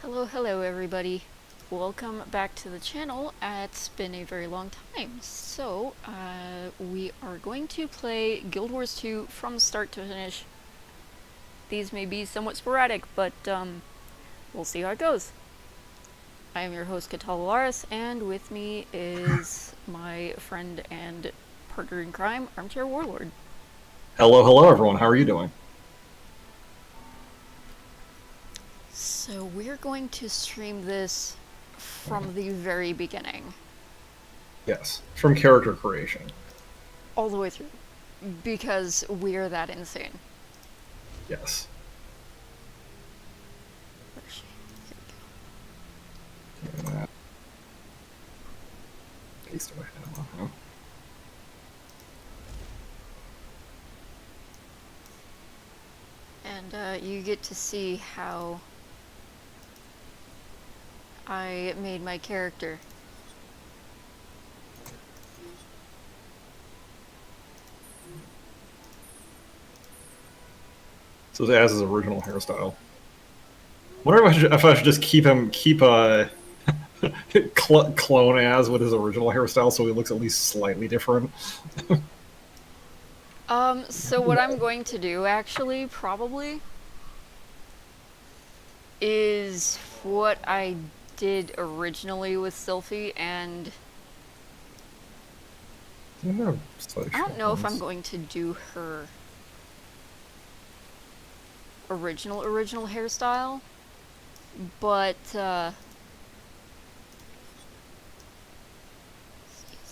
Hello everybody. Welcome back to the channel. It's been a very long time. We are going to play Guild Wars 2 from start to finish. These may be somewhat sporadic, but we'll see how it goes. I am your host, Catalalaris, and with me is my friend and partner in crime, Armchair Warlord. Hello, everyone. How are you doing? So we're going to stream this from the very beginning. Yes, from character creation. All the way through. Because we're that insane. Yes. Where is she? Paste away. And you get to see how I made my character. So it's as his original hairstyle. Wonder if I should just keep clone as with his original hairstyle, so he looks at least slightly different. So what I'm going to do, actually, probably, is what I did originally with Sylphe, and I don't know if I'm going to do her original hairstyle, but, is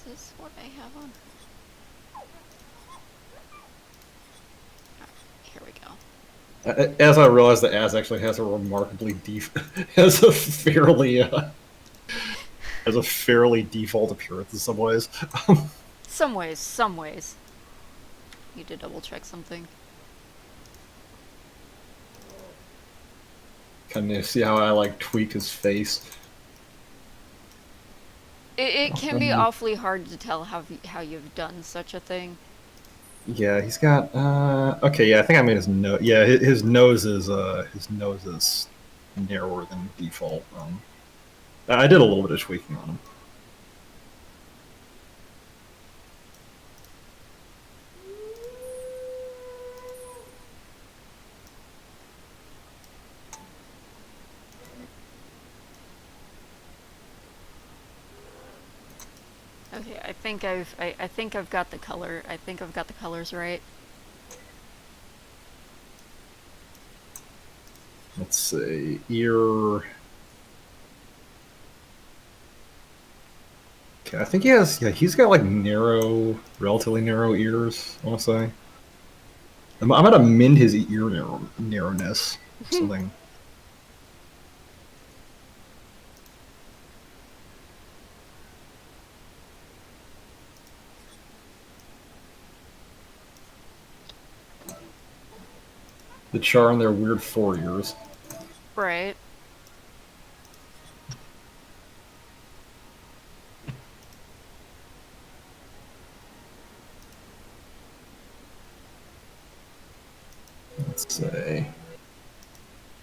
this what I have on? Here we go. As I realized that Az actually has a remarkably has a fairly default appearance in some ways. Some ways. Need to double check something. Can you see how I tweak his face? It can be awfully hard to tell how you've done such a thing. Yeah, he's got. Okay, yeah, I think I made his nose. Yeah, his nose is narrower than default. I did a little bit of tweaking on him. Okay, I think I've got the color. I think I've got the colors right. Let's see, ear. Okay, I think he has. Yeah, he's got relatively narrow ears. I want to say. I'm gonna mend his ear narrowness. Something. The char on their weird 4 ears. Right. Let's say.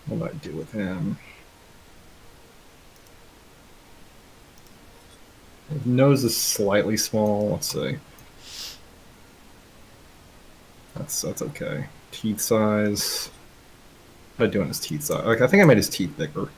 What do I do with him? His nose is slightly small. Let's see. That's okay. Teeth size. What did I do on his teeth size? I think I made his teeth bigger.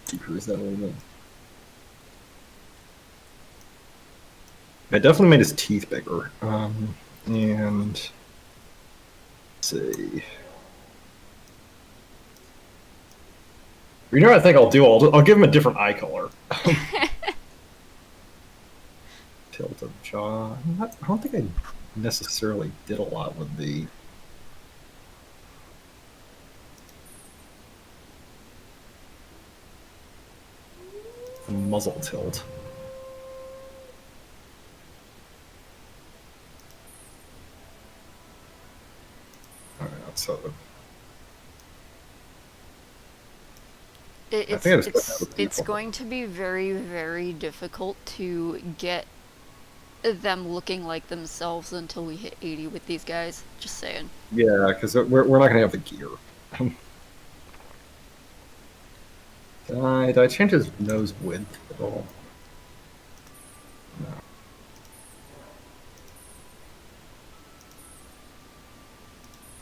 Decrease that a little bit. I definitely made his teeth bigger. And let's see. You know what I think I'll do? I'll give him a different eye color. Tilt of jaw. I don't think I necessarily did a lot with the muzzle tilt. Alright, so It, I think I just don't it's have a it's default. going to be very, very difficult to get them looking like themselves until we hit 80 with these guys. Just saying. Yeah, because we're not gonna have the gear. Did I change his nose width at all? No.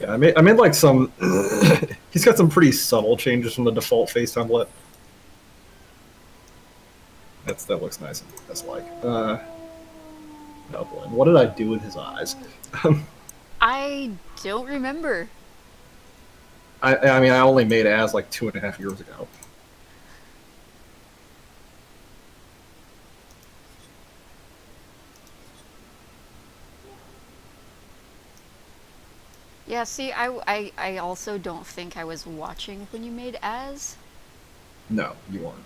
Yeah, I made like some. He's got some pretty subtle changes from the default face template. That looks nice. That's like. Oh boy, what did I do with his eyes? I don't remember. I mean, I only made Az like 2.5 years ago. Yeah, see, I also don't think I was watching when you made Az. No, you weren't.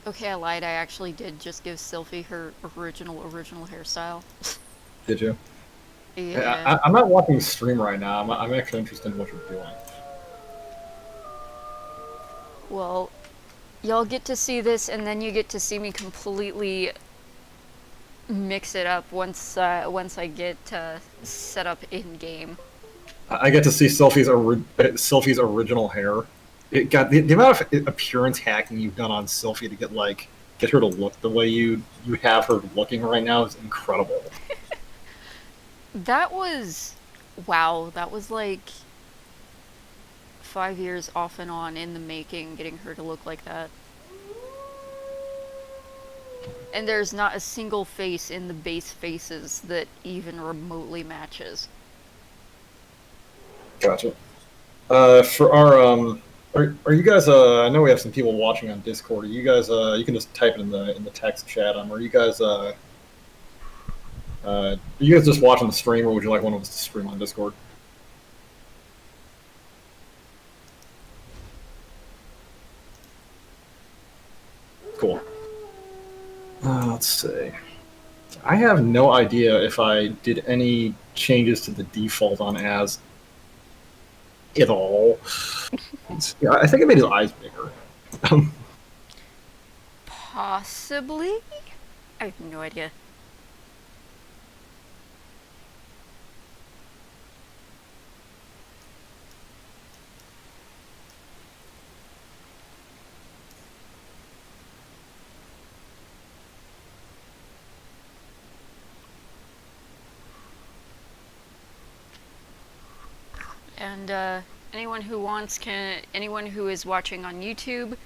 Okay, I lied. I actually did just give Sylphe her original hairstyle. Did you? Yeah. I'm not watching the stream right now. I'm actually interested in what you're doing. Well, y'all get to see this, and then you get to see me completely mix it up once I get set up in game. I get to see Sylphie's original hair. It got the amount of appearance hacking you've done on Sylphie to get her to look the way you have her looking right now is incredible. That was wow. That was like 5 years off and on in the making, getting her to look like that. And there's not a single face in the base faces that even remotely matches. Gotcha. For our are you guys? I know we have some people watching on Discord. Are you guys? You can just type it in the text chat. Are you guys? Are you guys just watching the stream, or would you like one of us to stream on Discord? Cool. Let's see. I have no idea if I did any changes to the default on Az at all. Yeah, I think I made his eyes bigger. Possibly? I have no idea. And anyone who wants anyone who is watching on YouTube,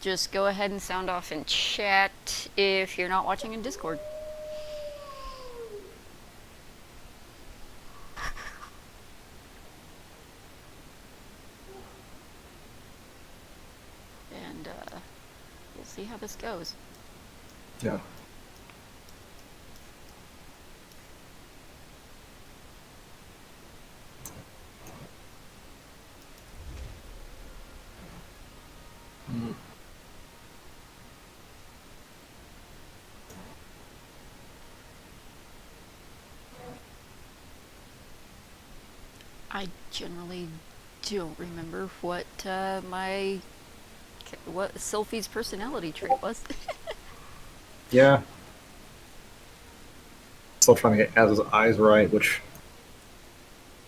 just go ahead and sound off in chat if you're not watching in Discord. And we'll see how this goes. Yeah. Mm. I generally don't remember what what Sylphie's personality trait was. Yeah. Still trying to get Az's eyes right, which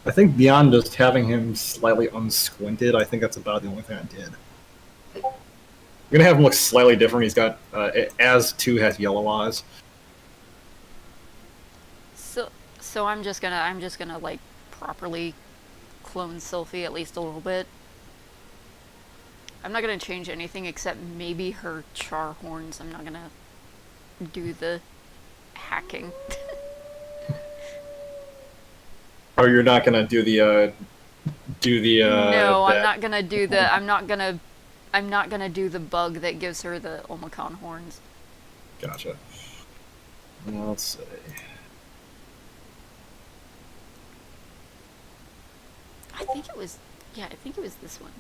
I think beyond just having him slightly unsquinted, I think that's about the only thing I did. I'm gonna have him look slightly different. He's got Az 2 has yellow eyes. So I'm just gonna like properly clone Sylphe at least a little bit. I'm not gonna change anything except maybe her char horns. I'm not gonna do the hacking. Oh, you're not gonna do the No, I'm that. not gonna do the. I'm not gonna do the bug that gives her the Omicron horns. Gotcha. Now, let's see. I think it was. Yeah, I think it was this one.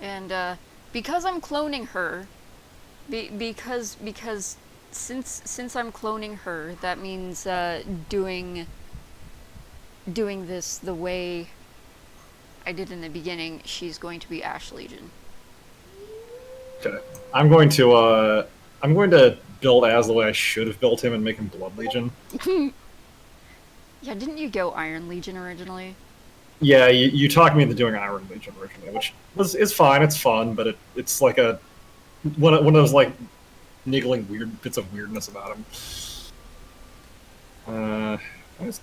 And because I'm cloning her, Because since I'm cloning her, that means doing this the way I did in the beginning. She's going to be Ash Legion. Okay. I'm going to build Az the way I should have built him and make him Blood Legion. Yeah, didn't you go Iron Legion originally? Yeah, you talked me into doing Iron Legion originally, which is fine. It's fun, but it's like one of those like niggling weird bits of weirdness about him. I just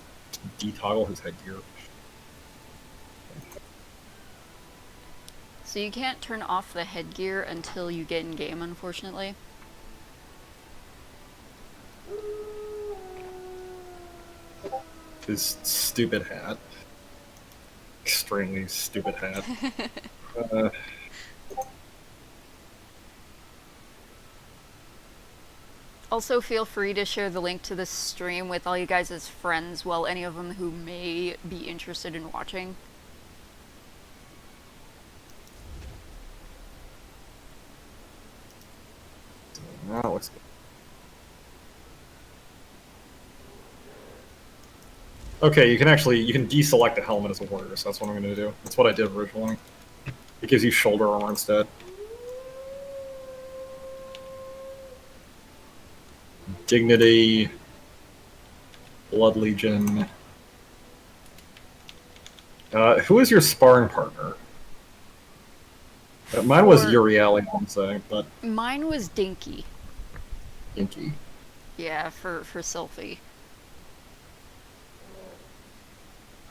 detoggle his headgear. So you can't turn off the headgear until you get in game, unfortunately. His stupid hat. Extremely stupid hat. uh, Also, feel free to share the link to this stream with all you guys as friends, well, any of them who may be interested in watching. that looks good. Okay, you can deselect the helmet as a warrior, so that's what I'm going to do. That's what I did originally. It gives you shoulder armor instead. Dignity, Blood Legion. Who is your sparring partner? Mine was Uriel, I'm saying, but Mine was Dinky. Dinky. Yeah, for Sylphe.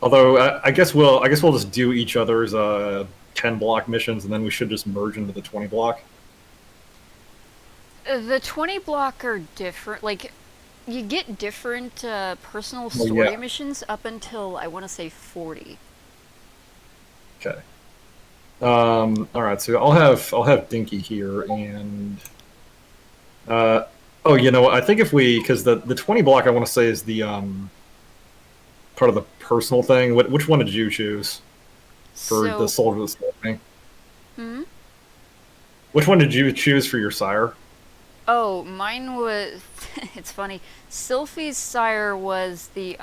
Although I guess we'll just do each other's 10 block missions, and then we should just merge into the 20 block. The 20 block are different. Like, you get different personal story missions up until, I want to say, 40. Okay. All right. So I'll have Dinky here, and oh, you know what? I think if we, because the 20 block I want to say is the part of the personal thing. Which one did you choose for the Soldier of the Soul thing? Hmm? Which one did you choose for your sire? Oh, mine was... It's funny. Sylphe's sire was the,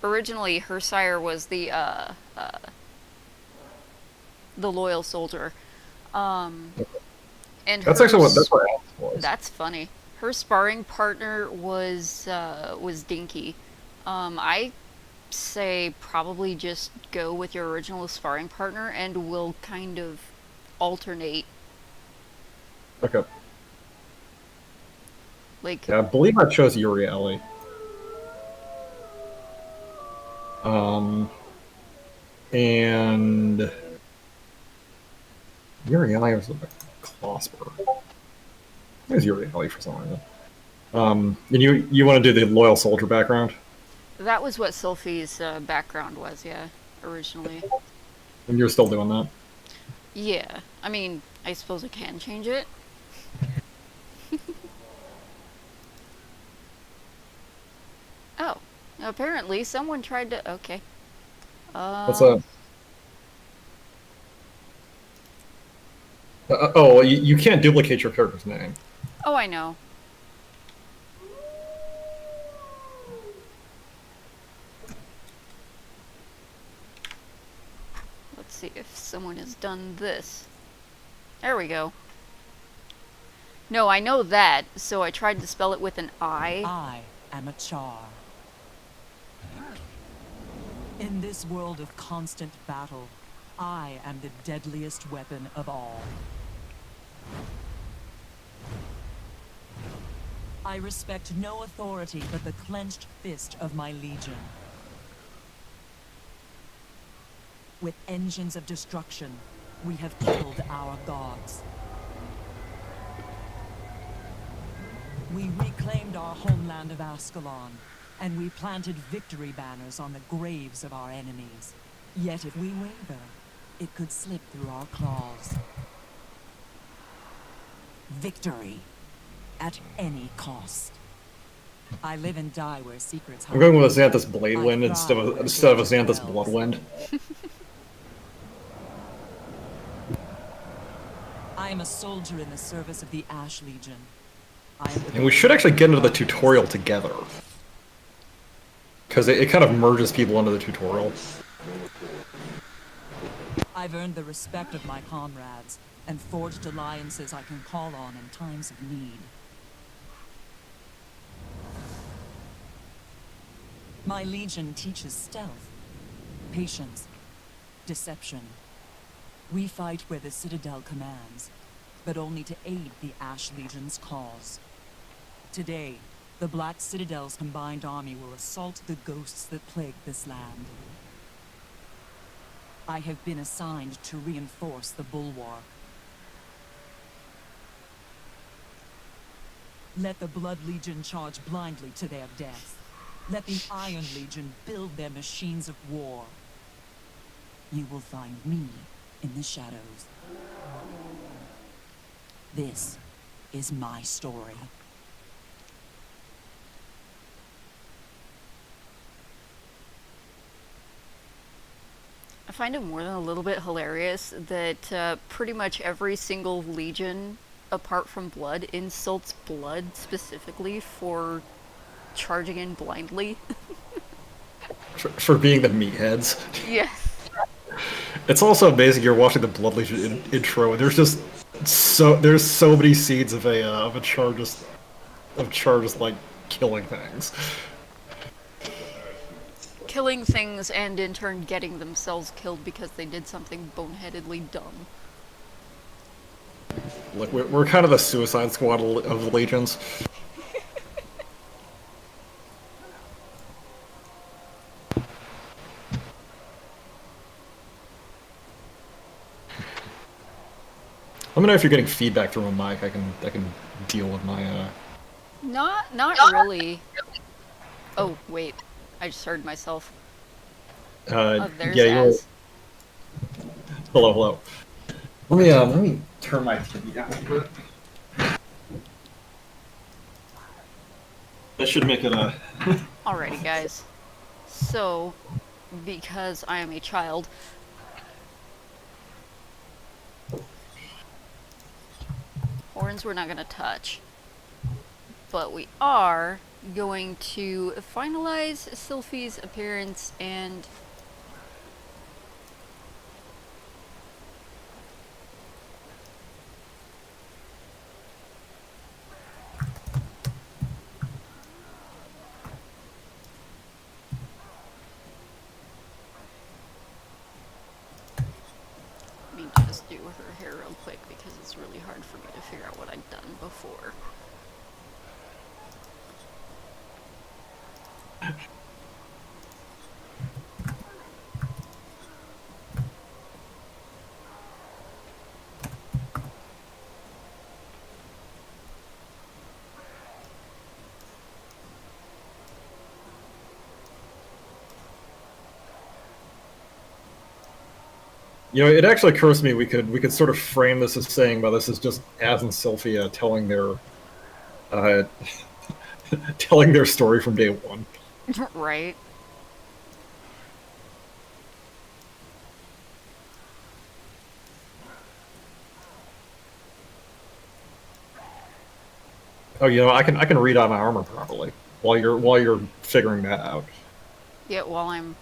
originally, her sire was the loyal soldier. And that's actually what Alex was. That's funny. Her sparring partner was Dinky. I say probably just go with your original sparring partner, and we'll kind of alternate. Okay. Like, yeah, I believe I chose Uriel. And Uriel was a Closper. Where's Uriel for some reason? And you want to do the loyal soldier background? that was what Sylphe's background was, yeah, originally. And you're still doing that? Yeah, I mean, I suppose I can change it. Oh, apparently someone tried to... Okay. What's up? Oh, you can't duplicate your character's name. Oh, I know. Let's see if someone has done this. There we go. No, I know that, so I tried to spell it with an I. I am a char. In this world of constant battle, I am the deadliest weapon of all. I respect no authority but the clenched fist of my legion. With engines of destruction, we have killed our gods. We reclaimed our homeland of Ascalon, and we planted victory banners on the graves of our enemies. Yet if we waver, it could slip through our claws. Victory, at any cost. I live and die where secrets hide. I'm going with a Xanthus Bladewind instead of a Xanthus Bloodwind. I am a soldier in the service of the Ash Legion. I am And we should actually get into the tutorial together. Because it kind of merges people into the tutorial. I've earned the respect of my comrades, and forged alliances I can call on in times of need. My legion teaches stealth, patience, deception. We fight where the Citadel commands, but only to aid the Ash Legion's cause. Today, the Black Citadel's combined army will assault the ghosts that plague this land. I have been assigned to reinforce the bulwark. Let the Blood Legion charge blindly to their death. Let the Iron Legion build their machines of war. You will find me in the shadows. This is my story. I find it more than a little bit hilarious that pretty much every single legion, apart from Blood, insults Blood specifically for charging in blindly. For being the meatheads. Yes. It's also amazing you're watching the Blood Legion intro, and there's just there's so many scenes of a char just like killing things. Killing things and in turn getting themselves killed because they did something boneheadedly dumb. Look, we're kind of the Suicide Squad of the legions. Let me know if you're getting feedback through my mic. I can deal with my Not really. Oh, wait. I just heard myself. Oh, there's yeah, Az. hello. Let me turn my TV down a bit. That should make it a. Alrighty, guys. So, because I am a child, horns we're not going to touch. But we are going to finalize Sylphe's appearance and let me just do her hair real quick because it's really hard for me to figure out what I've done before. You know, it actually occurs to me we could sort of frame this as saying, well, this is just Az and Sylphe telling their telling their story from day one. Right? Oh, you know, I can read out my armor properly while you're figuring that out. Yeah, while I'm...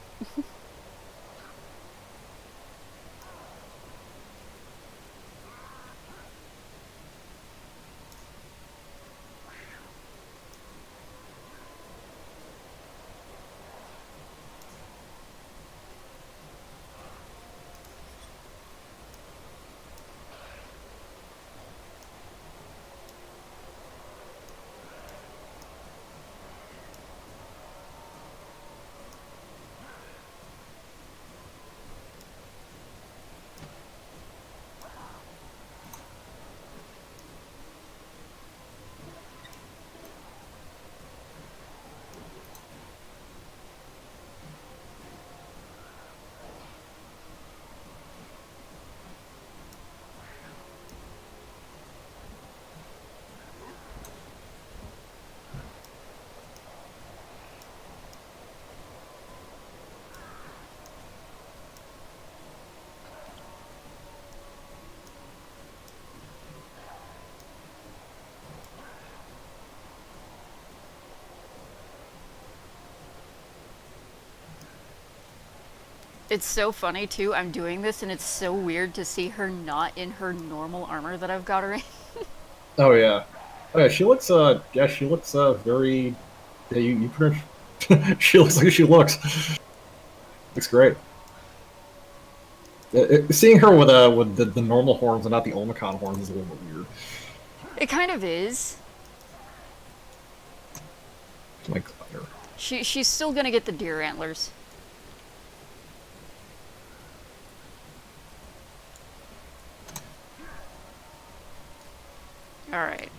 It's so funny too. I'm doing this, and it's so weird to see her not in her normal armor that I've got her in. Oh yeah. Oh yeah, she looks yeah, she looks very yeah, you pretty much she looks like she looks. Looks great. Seeing her with the normal horns and not the Omicron horns is a little bit weird. It kind of is. My glider. She's still gonna get the deer antlers. Alright.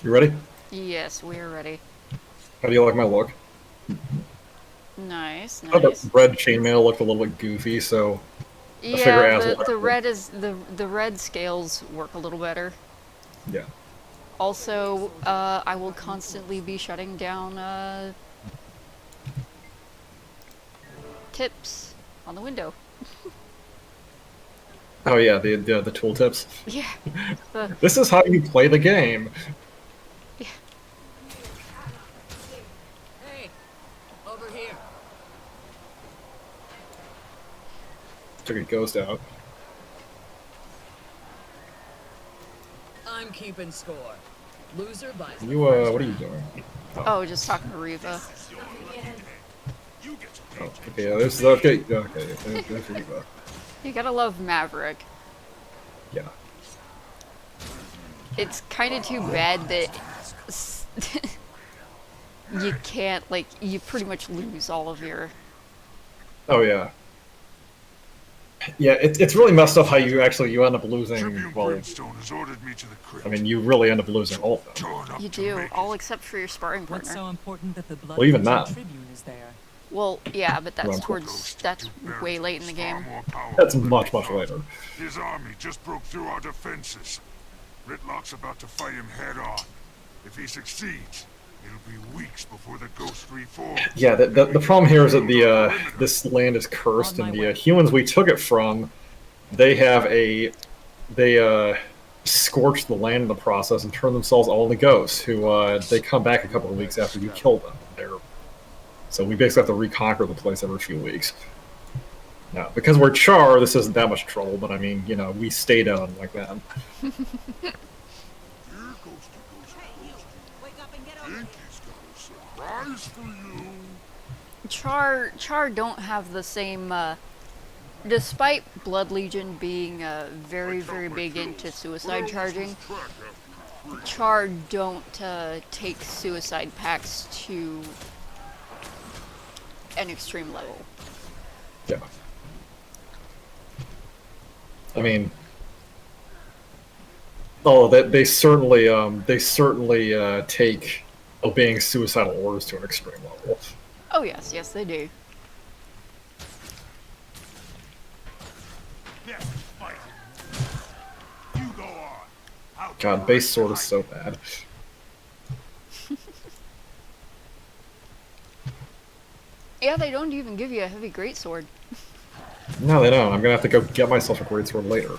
You ready? Yes, we're ready. How do you like my look? Nice, I thought nice. the red chainmail looked a little bit goofy, so figure Yeah, Az will the have red is the red scales work a little better. yeah. Also, I will constantly be shutting down tips on the window. Oh yeah, the tooltips. Yeah. The, This is how you play the game. yeah. Hey, over here. Took a ghost out. I'm keeping score. Loser buys the You first what are you round. doing? Oh, just talking to Riva. Oh, okay, yeah, this is okay. Okay, there's Reba. You gotta love Maverick. Yeah. It's kind of too bad that you can't, like, you pretty much lose all of your... Oh yeah. Yeah, it's really messed up how you end up losing. Tribune Well, Brimstone has ordered me to the crypt. I mean, you really end up losing all of them. Torn up You to do, make all it. except for your sparring What's partner. so important that the blood Well, even Crimson that. Tribune is there? Well, yeah, but that's Well, towards... that's way late in the Far game. more powerful That's than much we much thought. later. His army just broke through our defenses. Ritlock's about to fight him head on. If he succeeds, it'll be weeks before the ghost reforms. Yeah, the problem here is that the this land is cursed, and the humans we took it from, they have they scorch the land in the process and turn themselves all into ghosts. Who they come back a couple of weeks after you kill them. So we basically have to reconquer the place every few weeks. Now, because we're Char, this isn't that much trouble. But I mean, you know, we stay down like that. Here, ghosty, ghosty. Wake up and get over Pinky's got a surprise for you. Char don't have the same, despite Blood Legion being very, very big into suicide charging, Char don't take suicide packs to an extreme level. Yeah. I mean, oh, they certainly take obeying suicidal orders to an extreme level. Oh yes, yes they do. Yes, fight. You go on. I'll God, base sword is so bad. Yeah, they don't even give you a heavy greatsword. No, they don't. I'm gonna have to go get myself a greatsword later.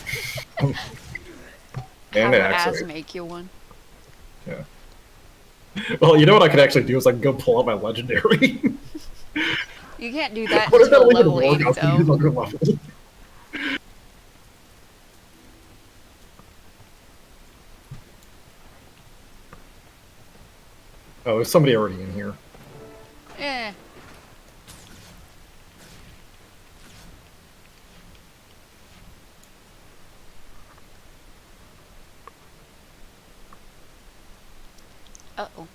And Have Az actually, make you one. yeah. Well, you know what I could actually do is I can go pull out my legendary. You can't do that What if until that level 8 I can use though. on good level. Oh, there's somebody already in here. Eh. Uh-oh.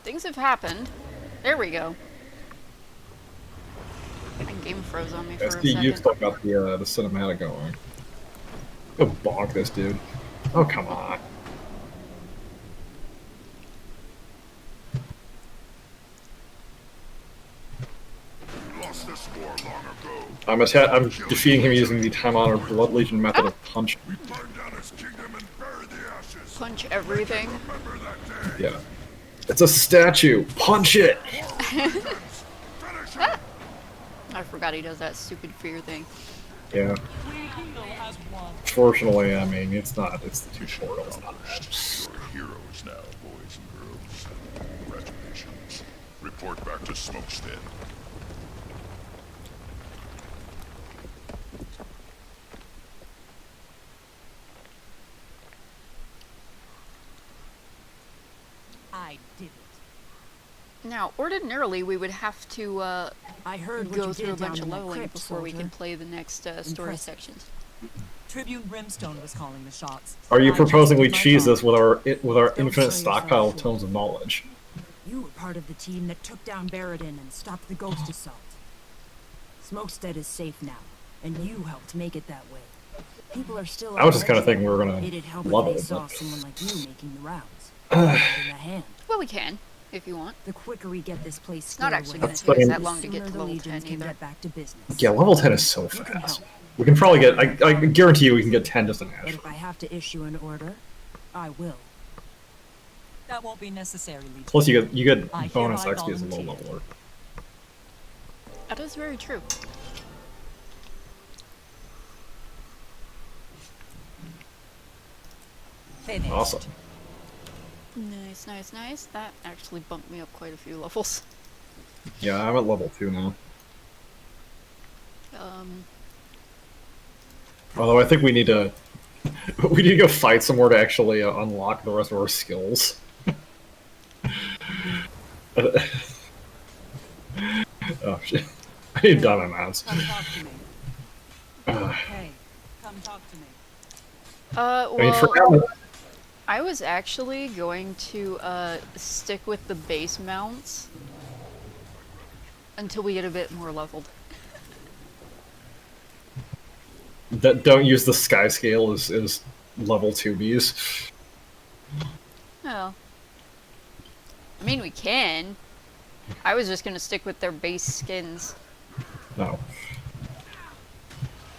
Things have happened. There we go. My game froze on me for a SD, you've second. still got the cinematic going. Go bonk this dude. Oh, come on. You lost this war long ago. I'm defeating him using the time-honored Blood Legion method of punch. We burned down his kingdom and buried the ashes. Punch everything. Remember that day. Yeah. It's a statue. Punch it. Finish him. I forgot he does that stupid fear thing. Yeah. We heal as one. Fortunately, I mean, it's not. It's the tutorial. It's not bad. You're heroes now, boys and girls. Congratulations. Report back to Smokestead. I did it. Now, ordinarily, we would have to I heard what go you through a did down bunch of in that leveling crypt, before we soldier. can play the next story Impressive. sections. Tribune Brimstone was calling the shots. Are you I proposing just we did my cheese part. this with our Don't infinite sell stockpile of yourself tomes of knowledge? You were part of the team that took down Barradin and stopped the ghost assault. Smokestead is safe now, and you helped make it that way. People are still. I was just kind of edge. thinking we were gonna It'd help if level, they saw but someone like you making the rounds. Hand in the hand. Well, we can, if you want. The quicker we get this place It's not squared actually away, going to That's take us the- that long to the get to sooner the level legions 10 can either. get back to business. yeah, level 10 is so You can fast. help. We can probably get. I guarantee you, we can get 10 just in But Ash. if I have to issue an order, I will. That won't be necessary, Legion. Plus, you get I bonus hereby XP as a low volunteer. leveler. That is very true. Finished. Awesome. Nice, nice, nice. That actually bumped me up quite a few levels. Yeah, I'm at level 2 now. Although I think we need to go fight somewhere to actually unlock the rest of our skills. Oh shit! I need diamond mounts. Come talk to me. Hey, come talk to me. I mean, for Well, now, I was actually going to stick with the base mounts until we get a bit more leveled. that don't use the sky scale is level 2Bs. Oh. I mean, we can. I was just gonna stick with their base skins. No.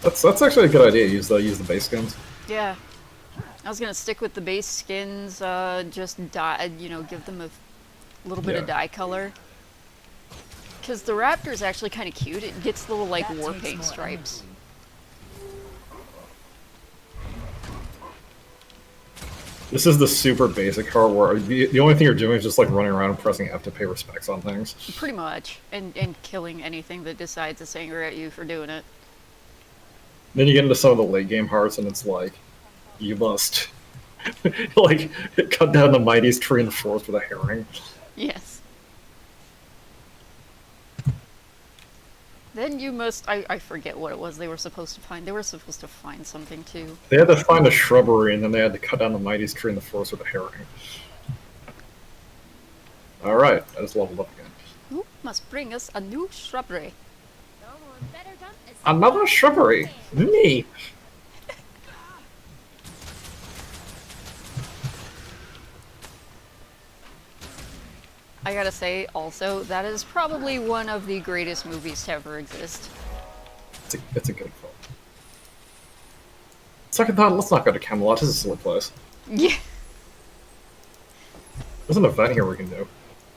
That's actually a good idea. Use the base skins. Yeah. I was gonna stick with the base skins, just dye, give them a little bit of Yeah. dye color. Because the raptor's actually kind of cute. It gets little, like, That war takes paint more stripes. energy. This is the super basic part where the only thing you're doing is just like running around and pressing F to pay respects on things. Pretty much. And killing anything that decides to anger at you for doing it. Then you get into some of the late game hearts, and it's like, you must like cut down the mightiest tree in the forest with a herring. Yes. Then you must... I forget what it was they were supposed to find. They were supposed to find something, too. They had to find a shrubbery, and then they had to cut down the mightiest tree in the forest with a herring. Alright, I just leveled up again. Who must bring us a new shrubbery? Another shrubbery! Me! I gotta say, also, that is probably one of the greatest movies to ever exist. It's a good film. Second thought, let's not go to Camelot. This is a silly place. Yeah. There's an event here we can do.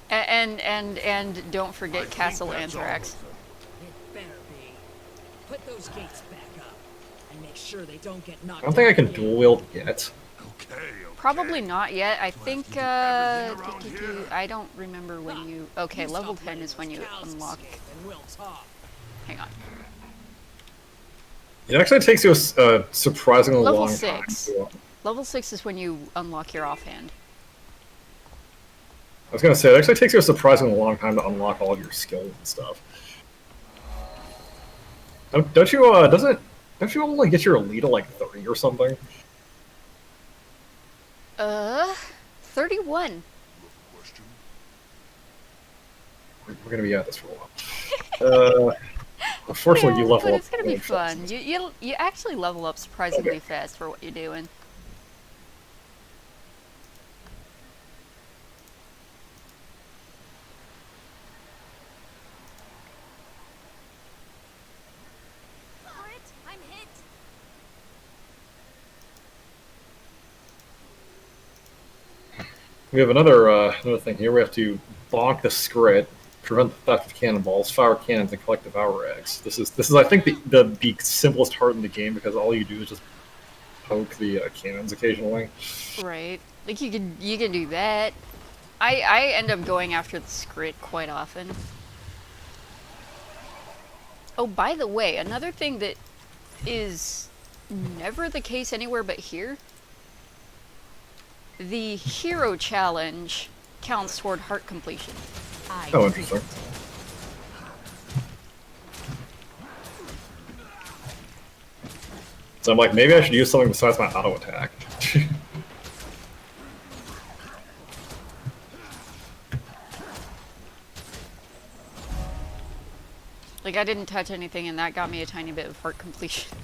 And don't forget Castle Anthrax. It better be. Put those gates back up and make sure they don't get knocked I don't think I down can again. dual wield yet. Okay. Probably not yet. I think, everything around here. I don't remember when you... Okay, You level stop 10 letting is when those you cows unlock... escape and we'll talk. Hang on. It actually takes you a surprisingly Level long 6. time. Level 6 is when you unlock your offhand. I was gonna say, it actually takes you a surprisingly long time to unlock all of your skills and stuff. Don't you only get your elite at like 30 or something? 31. Question. We're gonna be at this for a while. Unfortunately, you Yeah, level but up. it's gonna be really fun. fast. You actually level up surprisingly Okay. fast for what you're doing. I'm hit. We have another thing here. We have to bonk the Scrit, prevent the theft of cannonballs, fire cannons, and collect devour eggs. This is I think the simplest part in the game because all you do is just poke the cannons occasionally. Right. Like you can do that. I end up going after the Scrit quite often. Oh, by the way, another thing that is never the case anywhere but here. The hero challenge counts toward heart completion. Oh, interesting. So I'm like, maybe I should use something besides my auto attack. Like, I didn't touch anything, and that got me a tiny bit of heart completion.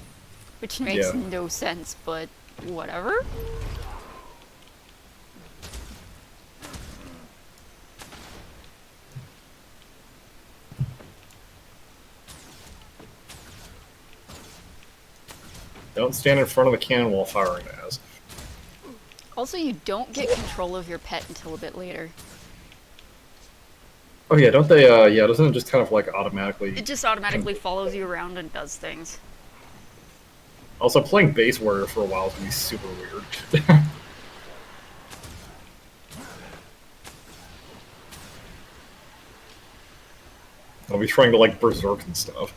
Which makes no sense, but whatever. Don't stand in front of the cannon while firing, as. Also, you don't get control of your pet until a bit later. Oh yeah, don't they, yeah, doesn't it just kind of like automatically... It just automatically follows you around and does things. Also, playing Base Warrior for a while is going to be super weird. I'll be trying to, like, berserk and stuff.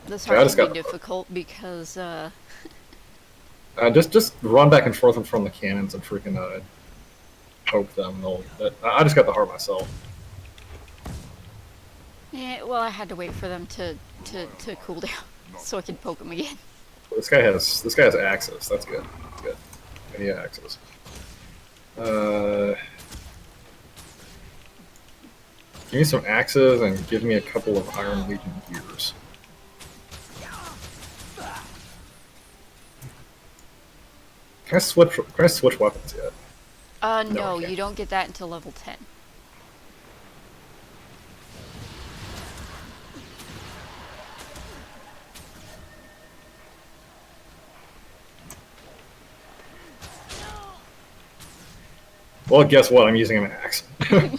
This heart can be difficult because, just run back and forth in front of the cannons and freaking, poke them. I just got the heart myself. yeah, well, I had to wait for them to cool down so I could poke them again. This guy has axes. That's good. That's good. Any axes. Give me some axes and give me a couple of Iron Legion gears. Can I switch weapons yet? No, okay. You don't get that until level 10. Well, guess what? I'm using an axe. I'm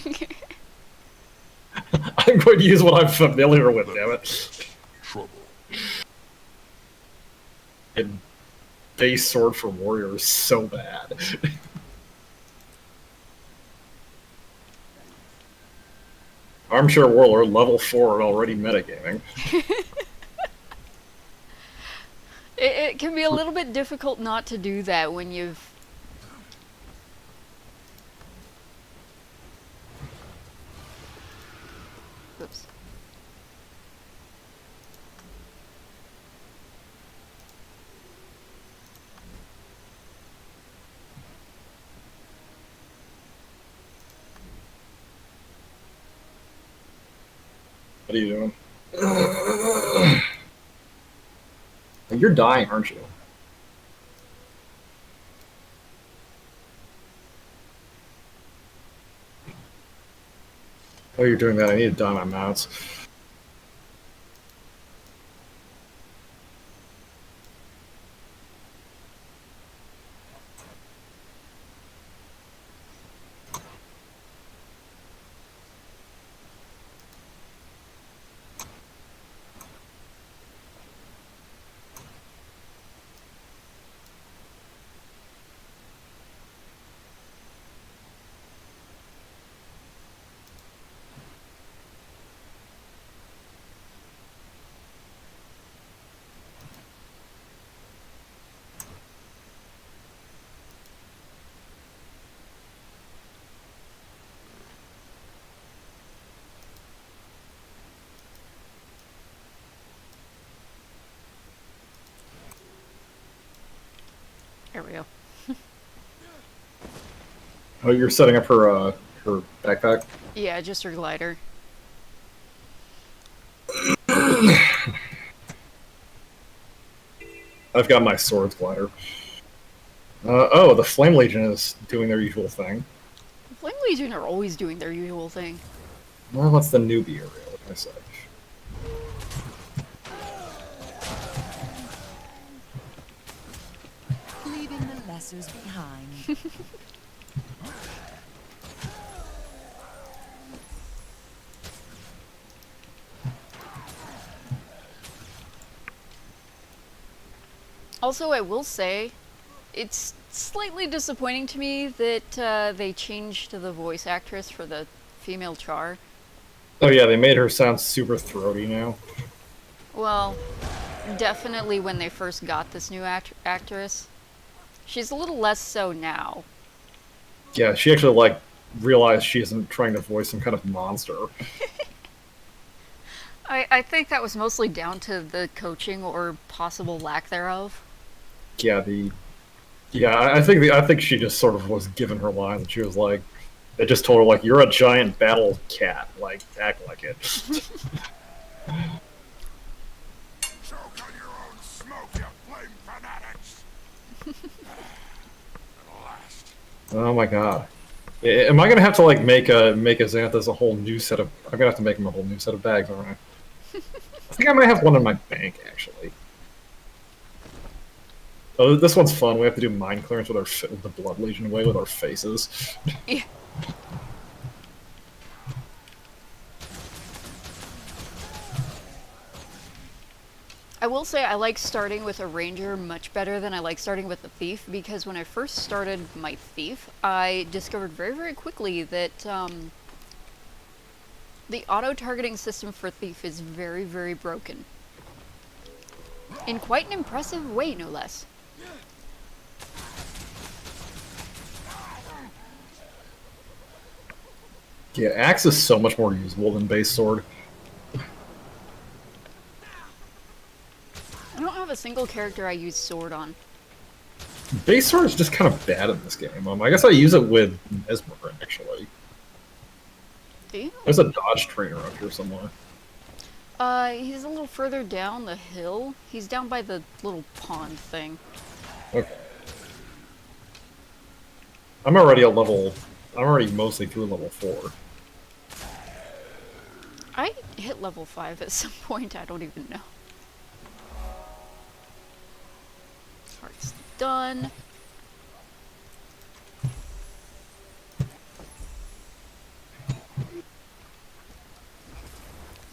going to use what I'm familiar with, damn it. Trouble. And base sword for warrior is so bad. Armchair Warlord, level 4, already metagaming. It can be a little bit difficult not to do that when you've... Oops. What are you doing? You're dying, aren't you? Oh, you're doing that. I need to dye my mounts. There we go. Oh, you're setting up her backpack? Yeah, just her glider. I've got my swords glider. Oh, the Flame Legion is doing their usual thing. Legion are always doing their usual thing. Well, that's the newbie area, like I said. Leaving the lessers behind. Also, I will say, it's slightly disappointing to me that they changed the voice actress for the female Char. Oh yeah, they made her sound super throaty now. Well, definitely when they first got this new actress. She's a little less so now. Yeah, she actually like realized she isn't trying to voice some kind of monster. I think that was mostly down to the coaching or possible lack thereof. Yeah, I think she just sort of was given her lines, and she was like, they just told her like, "You're a giant battle cat, like act like it." Choke on your own smoke, you flame fanatics! At last. Oh my god, am I gonna have to like make a Xanthus a whole new set of? I'm gonna have to make him a whole new set of bags, aren't I? I think I might have one in my bank actually. Oh, this one's fun. We have to do mind clearance with the Blood Legion way with our faces. Yeah. I will say I like starting with a ranger much better than I like starting with a thief, because when I first started my thief, I discovered very, very quickly that the auto-targeting system for thief is very, very broken. In quite an impressive way, no less. Yeah, axe is so much more usable than base sword. I don't have a single character I use sword on. Base sword is just kind of bad in this game. I guess I use it with Mesmer, actually. Do you? There's a dodge trainer up here somewhere. He's a little further down the hill. He's down by the little pond thing. Okay. I'm already mostly through level 4. I hit level 5 at some point, I don't even know. Heart's done. I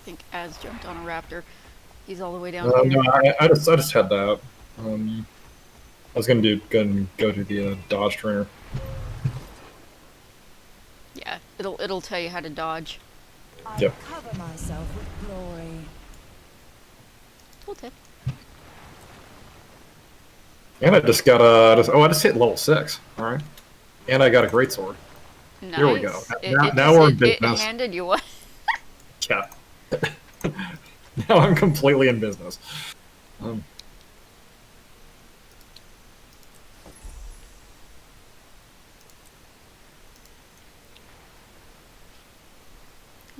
think Az jumped on a raptor. He's all the way down here. No, I just had that. I was gonna go to the dodge trainer. Yeah, it'll tell you how to dodge. I Yep. cover myself with glory. Cool tip. And I just got I just hit level 6. All right, and I got a greatsword. Nice. Here we go. It Now we're in it business. handed you one. Yeah. Now I'm completely in business.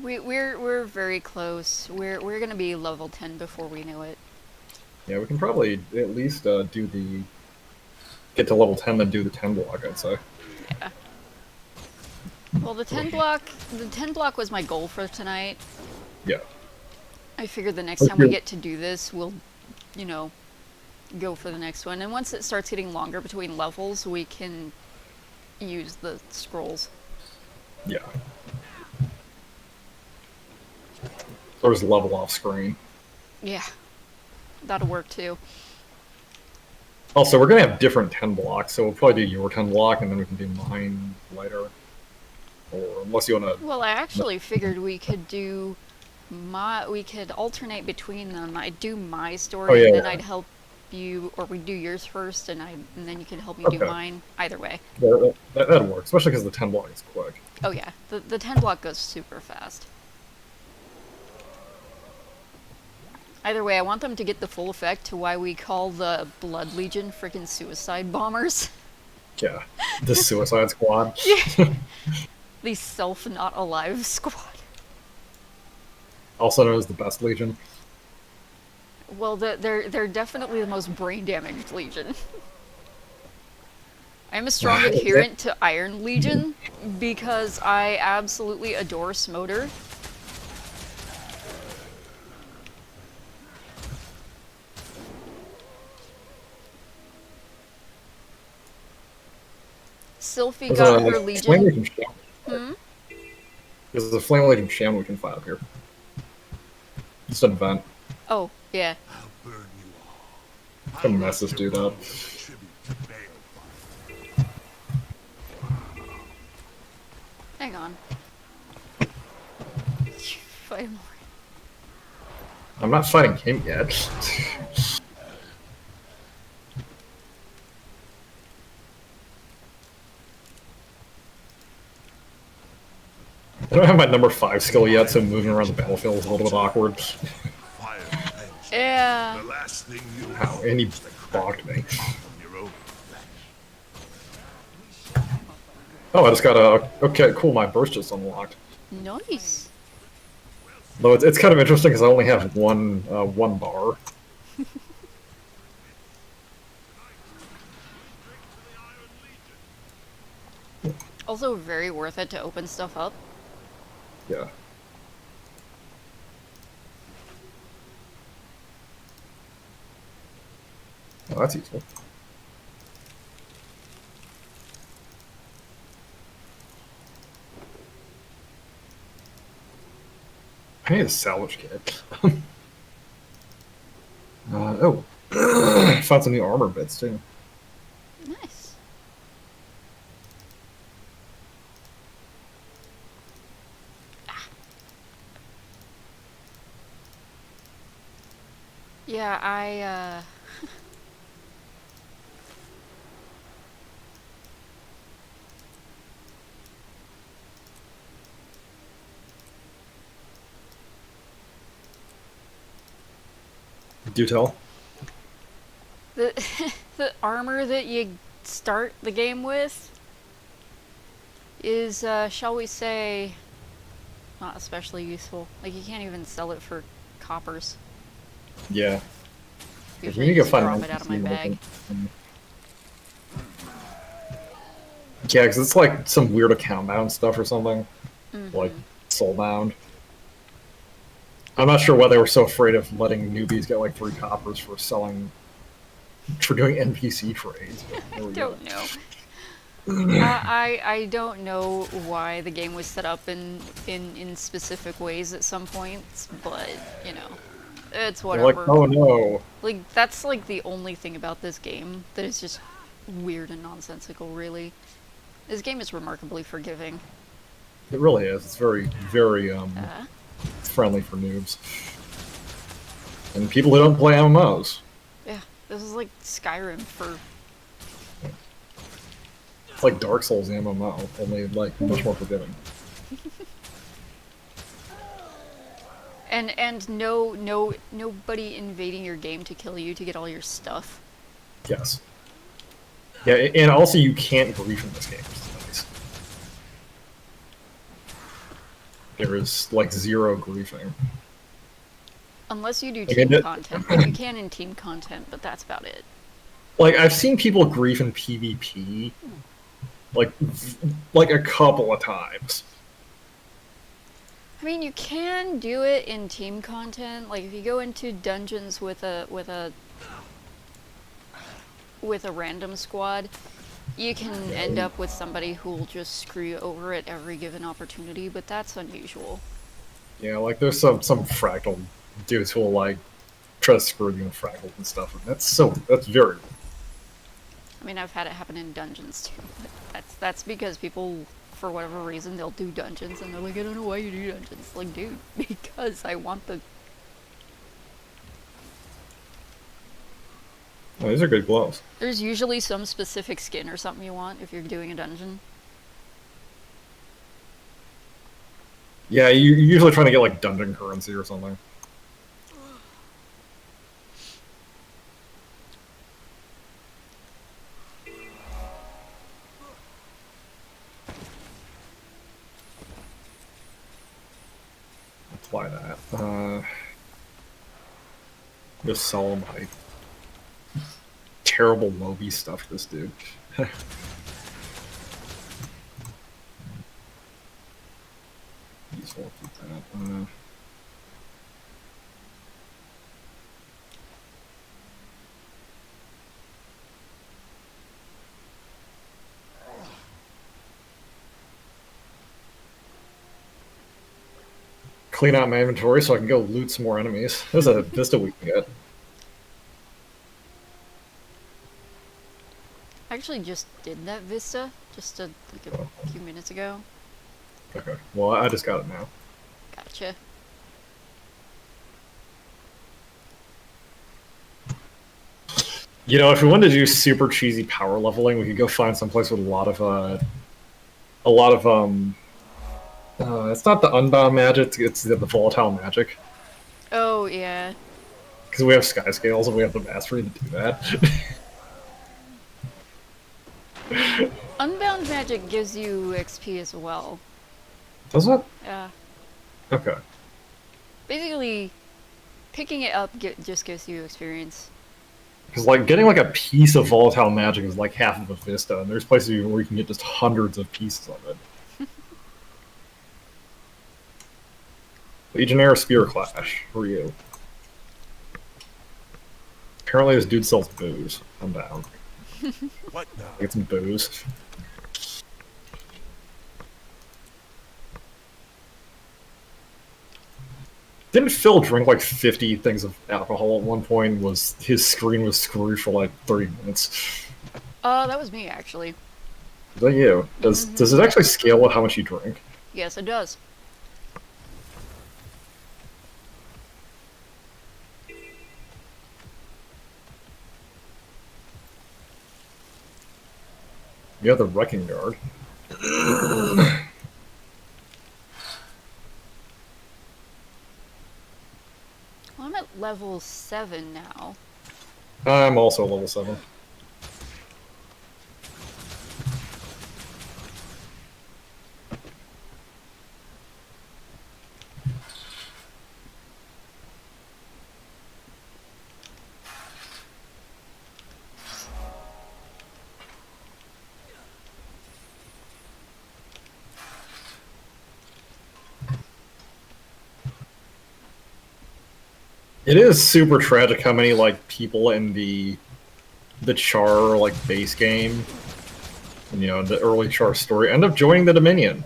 We're very close. We're gonna be level 10 before we know it. Yeah, we can probably at least get to level 10, then do the 10 block, I'd say. Yeah. Well, the 10 block was my goal for tonight. Yeah. I figured the next time we get to do this, we'll, go for the next one. And once it starts getting longer between levels, we can use the scrolls. Yeah. Or just level off screen. Yeah. That'll work too. Also, we're gonna have different 10 blocks, so we'll probably do your 10 block, and then we can do mine later. Or unless you wanna... Well, I actually figured we could do we could alternate between them. I'd do my story, and then I'd help you, or we'd do yours first, and then you can help me do mine. Either way. That'd work, especially because the 10 block is quick. Oh yeah, the 10 block goes super fast. Either way, I want them to get the full effect to why we call the Blood Legion freaking suicide bombers. Yeah, the Suicide Squad. Yeah. The Sylphe not alive squad. Also known as the Best Legion. Well, they're definitely the most brain damaged legion. I'm a strong adherent to Iron Legion because I absolutely adore Smoter. Sylphe There's got a her Flame Legion. Legion Shaman. There's a Flame Legion Shaman we can fight up here. Just an event. Oh, yeah. I'll burn you all. Gonna mess this dude up. Hang on. Fight him. I'm not fighting him yet. I don't have my number 5 skill yet, so moving around the battlefield is a little bit awkward. Yeah. The last thing you Wow, and he blocked me. your own Oh, I just got a... Okay, cool, my burst just unlocked. Nice. Though it's kind of interesting because I only have one bar. Also very worth it to open stuff up. Yeah. Oh, that's useful. I need a salvage kit. Oh. Found some new armor bits, too. Nice. Yeah, Do tell. the the armor that you start the game with is, shall we say, not especially useful. Like, you can't even sell it for coppers. Yeah. Usually need I to just find drop an it out of my NPC bag. Yeah, because it's like some weird account bound stuff or something. Mhm. Like, soul bound. I'm not sure why they were so afraid of letting newbies get like 3 coppers for selling, for doing NPC trades. But there we go. Don't know. I don't know why the game was set up in specific ways at some points, but you know, it's They're whatever. like, oh no. Like, that's like the only thing about this game that is just weird and nonsensical, really. This game is remarkably forgiving. It really is. It's very, very Uh, friendly for noobs. And people who don't play MMOs. yeah, this is like Skyrim for... It's like Dark Souls MMO, only like much more forgiving. And nobody invading your game to kill you to get all your stuff. Yes. Yeah, and also you can't grief in this game, which is nice. There is like 0 griefing. Unless you do Okay, team that- content. Like, you can in team content, but that's about it. Like I've seen people grief in PvP, like a couple of times. I mean, you can do it in team content. Like, if you go into dungeons with a random squad, you can end up with somebody who will just screw you over at every given opportunity, but that's unusual. Yeah, like there's some fractal dudes who will like try to screw you in fractals and stuff, and that's very. I mean, I've had it happen in dungeons too, but that's because people, for whatever reason, they'll do dungeons and they're like, I don't know why you do dungeons. Like, dude, because I want the... Oh, these are good gloves. There's usually some specific skin or something you want if you're doing a dungeon. Yeah, you're usually trying to get like dungeon currency or something. Apply that. Just sell my terrible Moby stuff to this dude. clean out my inventory so I can go loot some more enemies. There's a vista we can get. I actually just did that vista just like a few minutes ago. Okay. Well, I just got it now. Gotcha. You know, if we wanted to do super cheesy power leveling, we could go find someplace with a lot of it's not the unbound magic, it's the volatile magic. Oh, yeah. Because we have sky scales and we have the mastery to do that. Unbound magic gives you XP as well. Does it? Yeah. Okay. Basically, picking it up just gives you experience. Because, like, getting, like, a piece of volatile magic is, like, half of a vista, and there's places where you can get just hundreds of pieces of it. Legionnaire Spear Clash. Who are you? Apparently this dude sells booze. I'm down. What the? Get some booze. Didn't Phil drink like 50 things of alcohol at one point? Was his screen was screwed for like 30 minutes? That was me, actually. Is that you? Does it actually scale with how much you drink? Yes, it does. You have the Wrecking Yard. Well, I'm at level 7 now. I'm also level 7. It is super tragic how many like people in the Char like base game, you know, the early Char story, end up joining the Dominion.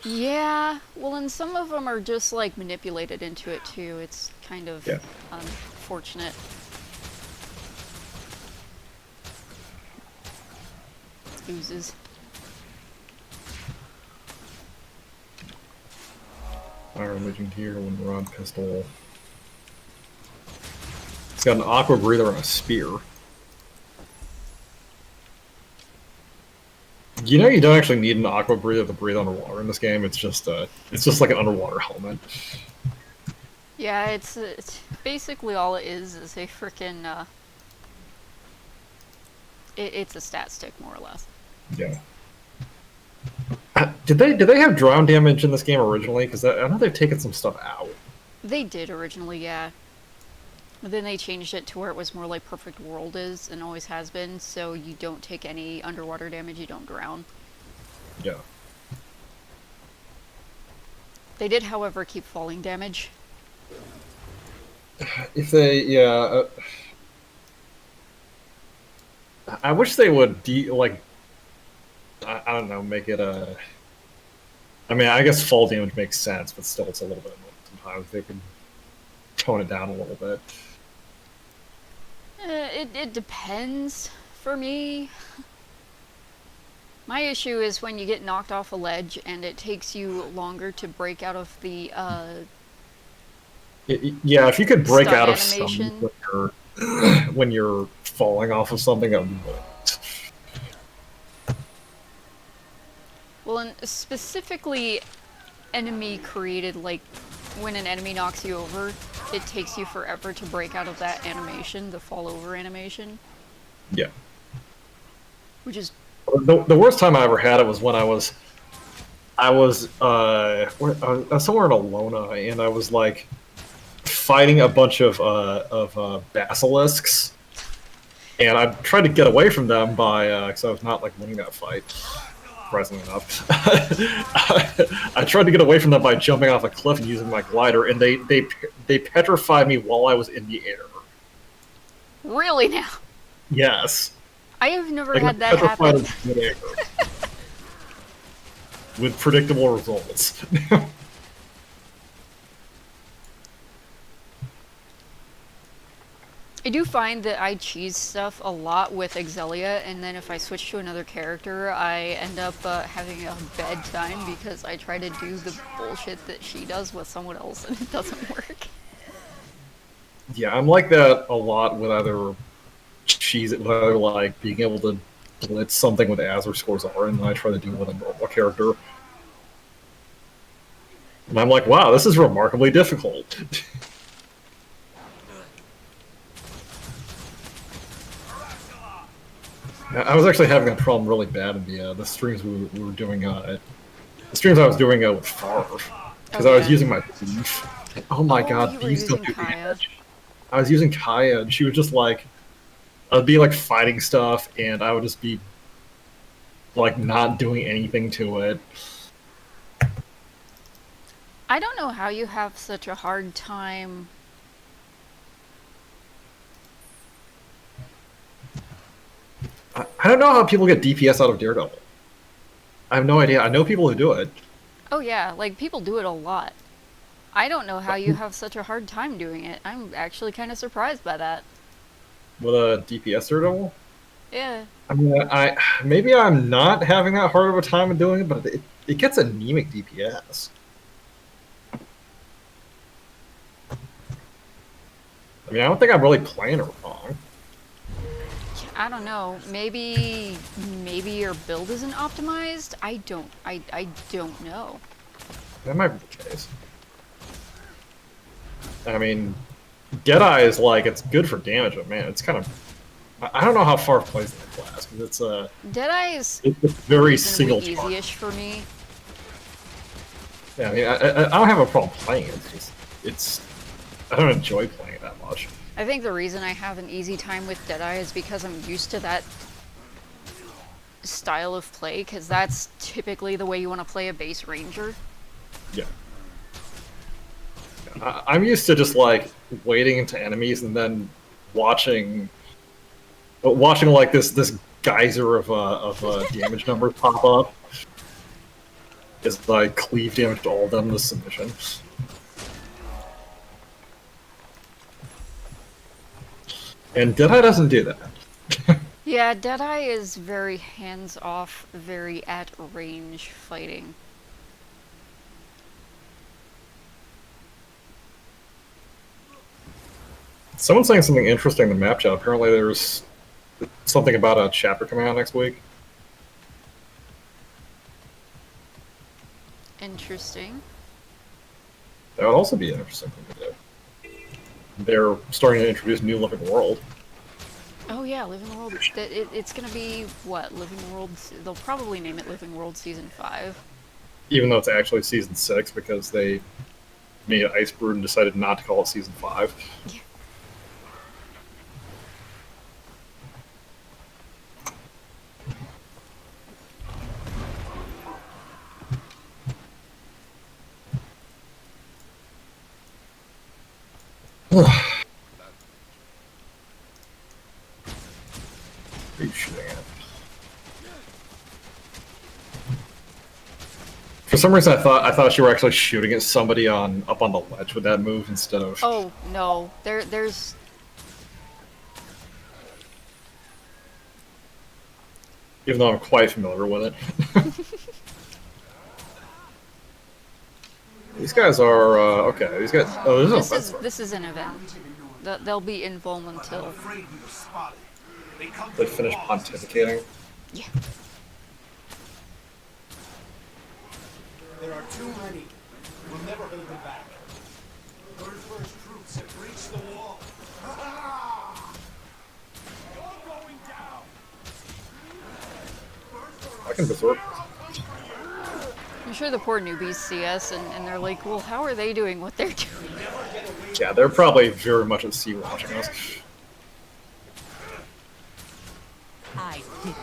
Yeah, well, and some of them are just like manipulated into it too. It's kind of unfortunate. Oozes. Iron Legion here, one rod pistol. It's got an aqua breather and a spear. You know, you don't actually need an aqua breather to breathe underwater in this game. It's just like an underwater helmet. Yeah, it's basically all it is a frickin' it's a stat stick, more or less. Yeah. Did they have drown damage in this game originally? Because I know they've taken some stuff out. They did originally, yeah. But then they changed it to where it was more like Perfect World is, and always has been, so you don't take any underwater damage, you don't drown. Yeah. They did, however, keep falling damage. If they, yeah... I wish they would, I don't know, make it a... I mean, I guess fall damage makes sense, but still it's a little bit annoying sometimes. They could tone it down a little bit. It depends for me. My issue is when you get knocked off a ledge and it takes you longer to break out of the, yeah, if you could break stun out of animation. something when you're falling off of something, that would be good. Well, and specifically enemy created, like, when an enemy knocks you over, it takes you forever to break out of that animation, the fall over animation. Yeah. Which is... The worst time I ever had it was when I was somewhere in Alona, and I was, like, fighting a bunch of basilisks, and I tried to get away from them by, because I was not, like, winning that fight. Surprisingly enough. I tried to get away from them by jumping off a cliff and using my glider, and they petrified me while I was in the air. Really now? Yes. I have never Like, had that happen. with predictable results. I do find that I cheese stuff a lot with Exelia, and then if I switch to another character, I end up having a bad time because I try to do the bullshit that she does with someone else, and it doesn't work. Yeah, I'm like that a lot with either like being able to blitz something with Az or scores R, and then I try to do it with a normal character. And I'm like, wow, this is remarkably difficult. I was actually having a problem really bad in the streams we were doing. The streams I was doing with Farv, because I was using my thief. Oh my god, you were thieves don't using do Kaya. damage. I was using Kaya, and she was just like, I'd be like fighting stuff, and I would just be like not doing anything to it. I don't know how you have such a hard time. I don't know how people get DPS out of Daredevil. I have no idea. I know people who do it. Oh yeah, like people do it a lot. I don't know how you have such a hard time doing it. I'm actually kind of surprised by that. With a DPS Daredevil? Yeah. I mean, maybe I'm not having that hard of a time doing it, but it gets anemic DPS. I mean, I don't think I'm really playing it wrong. I don't know. Maybe your build isn't optimized. I don't know. That might be the case. I mean, Deadeye is like, it's good for damage, but man, it's kind of... I don't know how far it plays in the class, because Deadeye is it's very reasonably single easy-ish for me. Yeah, I mean, I don't have a problem playing it. It's just, I don't enjoy playing it that much. I think the reason I have an easy time with Deadeye is because I'm used to that style of play, because that's typically the way you want to play a base ranger. Yeah. I'm used to just like waiting into enemies and then watching like this geyser of damage numbers pop up as I cleave damage to all of them to submission. And Deadeye doesn't do that. Yeah, Deadeye is very hands-off, very at-range fighting. Someone's saying something interesting in the map chat. Apparently there's something about a chapter coming out next week. Interesting. That would also be an interesting thing to do. They're starting to introduce new Living World. Oh yeah, Living World. It's gonna be, what, Living World? They'll probably name it Living World Season 5. Even though it's actually Season 6, because they made it Ice Brood and decided not to call it Season 5. Yeah. What are you shooting at? For some reason, I thought you were actually shooting at somebody up on the ledge with that move instead of. Oh no, there's. Even though I'm quite familiar with it. These guys are okay. These guys. Oh, there's This is an event. They'll be invuln until they finish pontificating. yeah. There are too many. We'll never hold them back. First troops have reached the wall. You're going down. I can berserk. I'm sure the poor newbies see us and they're like, well, how are they doing what they're doing? Yeah, they're probably very much at sea watching us. I did it.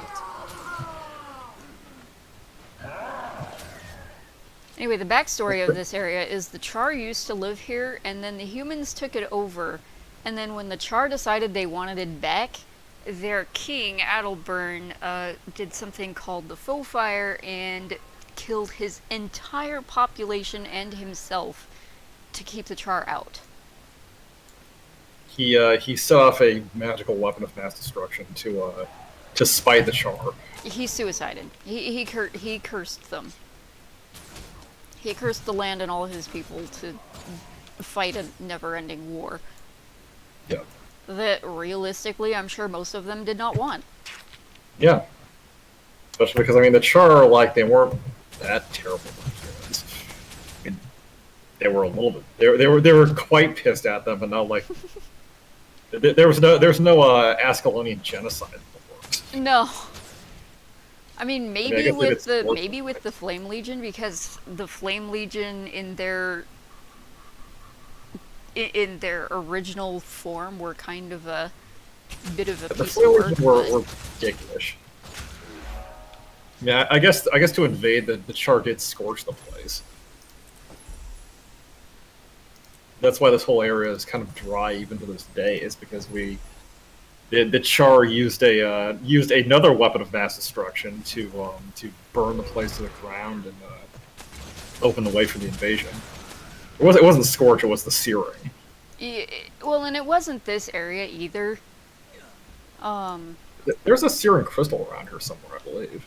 Anyway, the backstory of this area is the Char used to live here, and then the humans took it over. And then when the Char decided they wanted it back, their king, Adalburn, did something called the Faux Fire, and killed his entire population and himself to keep the Char out. He set off a magical weapon of mass destruction to spite the Char. He suicided. He cursed them. He cursed the land and all his people to fight a never-ending war Yeah. that realistically I'm sure most of them did not want. Yeah. Especially because, I mean, the Char, like, they weren't that terrible. I mean, they were a little bit. They were quite pissed at them, but not like. There was no Ascalonian genocide before. No. I mean, maybe guess with it's with the Flame Legion, because the Flame Legion in their original form were kind of a bit of a The piece of work. Flame were ridiculous. Yeah, I guess to invade, the Char did scorch the place. That's why this whole area is kind of dry even to this day. Is because the Char used another weapon of mass destruction to burn the place to the ground and open the way for the invasion. It wasn't scorch; it was the searing. Yeah, well, and it wasn't this area either. There's a searing crystal around here somewhere, I believe.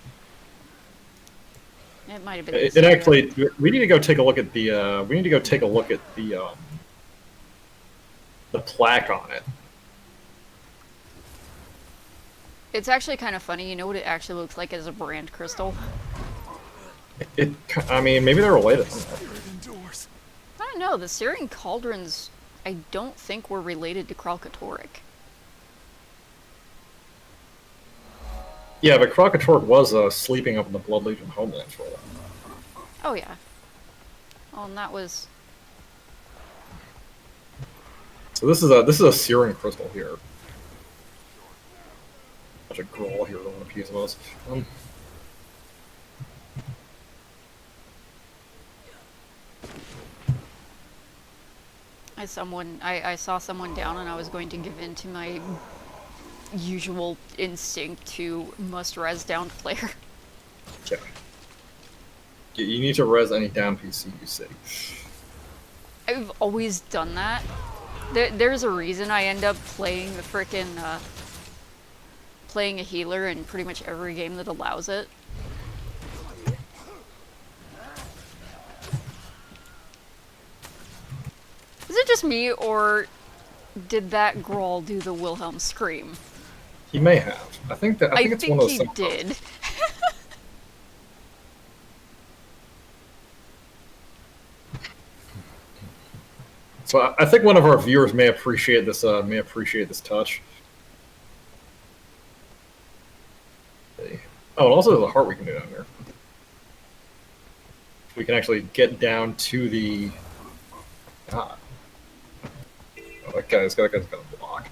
It might have been. It actually. We need to go take a look at the. We need to go take a look at the plaque on it. It's actually kind of funny. You know what it actually looks like as a brand crystal? I mean, maybe they're related. I don't know. The Searing Cauldrons, I don't think were related to Kralkatorrik. Yeah, but Kralkatorrik was sleeping up in the Blood Legion homeland for a while. Oh yeah. Oh, and that was. So this is a searing crystal here. Bunch of Grawl here on a piece of us. I saw someone down and I was going to give in to my usual instinct to must res down player. Yeah. You need to res any down PC you see. I've always done that. There's a reason I end up playing the frickin' playing a healer in pretty much every game that allows it. Is it just me, or did that Grawl do the Wilhelm scream? He may have. I think it's one of those he things. did. So I think one of our viewers may appreciate this. Touch. Oh, and also there's a heart we can do down here. We can actually get down to the. God. Oh, that guy's got a block.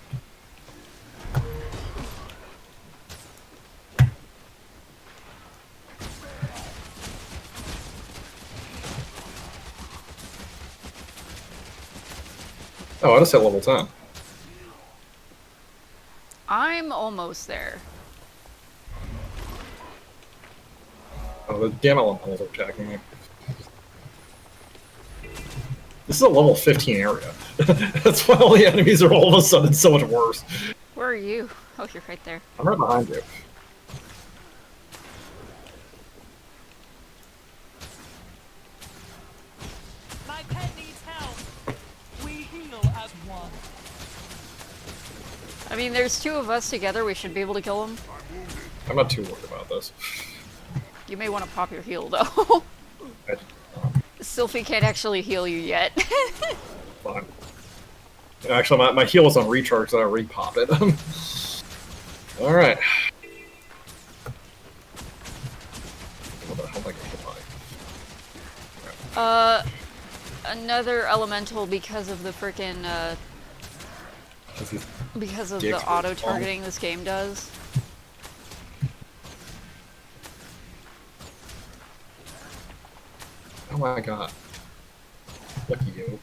Oh, I just hit level 10. I'm almost there. Oh, the damn elementals are attacking me. This is a level 15 area. That's why all the enemies are all of a sudden so much worse. Where are you? Oh, you're right there. I'm right behind you. My pet needs help. We heal as one. I mean, there's two of us together. We should be able to kill him. I'm not too worried about this. You may want to pop your heal, though. I, Sylphe can't actually heal you yet. fine. Actually, my heal was on recharge, so I re-pop it. Alright. What the hell am I gonna hit by? Another elemental because of the frickin', because of the Dicks. auto-targeting this game does. Oh my god. Lucky you.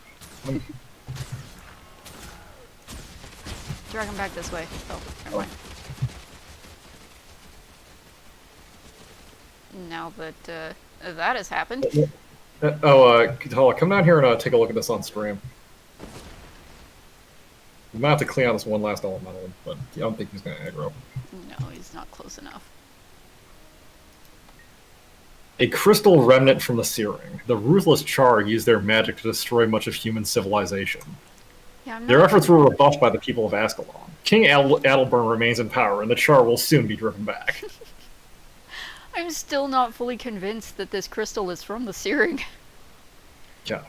Drag him back this way. Oh, never mind. Now that, That has happened. Katala, come down here and take a look at this on stream. We might have to clean out this one last elemental, but I don't think he's going to aggro. No, he's not close enough. A crystal remnant from the Searing. The ruthless Char used their magic to destroy much of human civilization. Yeah, I'm Their not efforts were rebuffed by the people of Ascalon. King Adelburn remains in power, and the Char will soon be driven back. I'm still not fully convinced that this crystal is from the Searing. Yeah.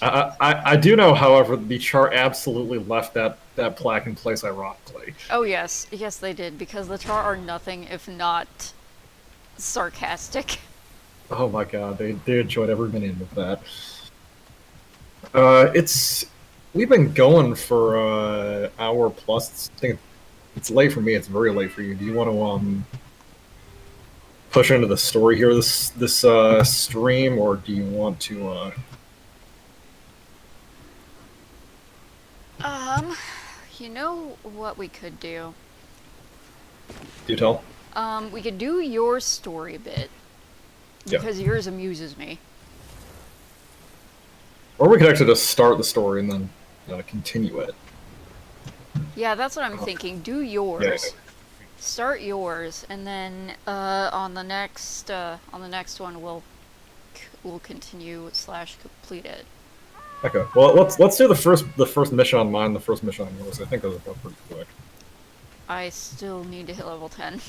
I do know, however, the Char absolutely left that plaque in place ironically. Oh yes, yes they did, because the Char are nothing if not sarcastic. Oh my god, they enjoyed every minute of that. We've been going for an hour plus. I think it's late for me. It's very late for you. Do you want to push into the story here this stream, or do you want to? You know what we could do? Do you tell? We could do your story bit. Yeah. Because yours amuses me. Or we could actually just start the story and then continue it. Yeah, that's what I'm thinking. Do yours. Yeah. Start yours, and then on the next one we'll continue / complete it. Okay. Well, let's do the first mission on mine, the first mission on yours. I think those will go pretty quick. I still need to hit level 10.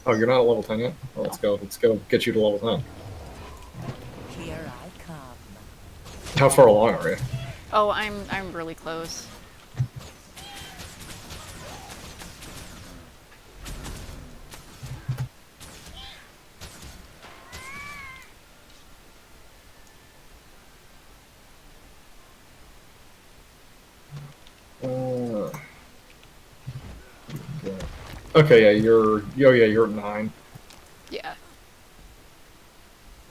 Oh, you're not at level 10 yet? Well, No. Let's go get you to level 10. Here I come. How far along are you? Oh, I'm really close. Okay, yeah, you're at 9. Yeah.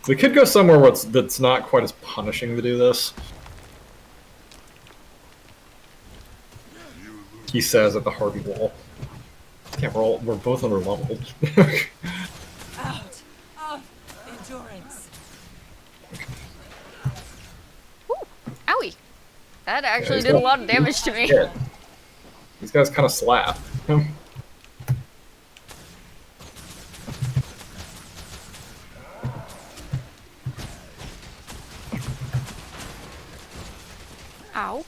We could go somewhere that's not quite as punishing to do this. He says at the Harvey wall. Yeah, we're both under leveled. Out of endurance. Ooh, owie! That actually did a lot of damage to me. Yeah. These guys kind of slap. Ow.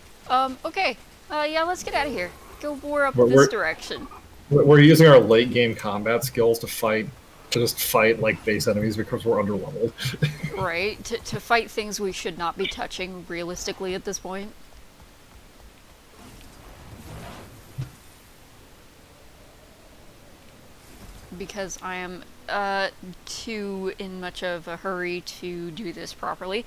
Okay. Yeah, let's get out of here. Go bore up But this direction. We're using our late game combat skills to just fight like base enemies because we're under leveled. Right? To fight things we should not be touching realistically at this point. Because I am too in much of a hurry to do this properly.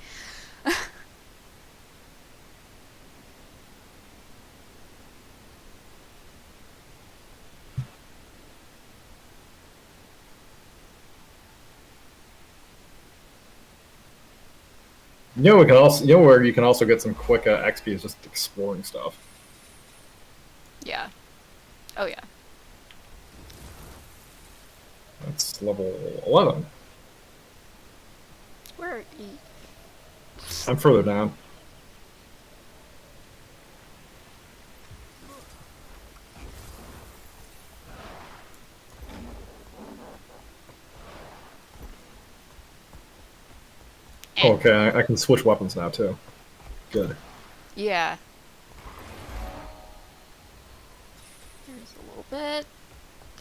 Where you can also get some quick XP is just exploring stuff. Yeah. Oh yeah. That's level 11. Where are you? I'm further down. Okay, I can switch weapons now too. Good. Yeah. There's a little bit.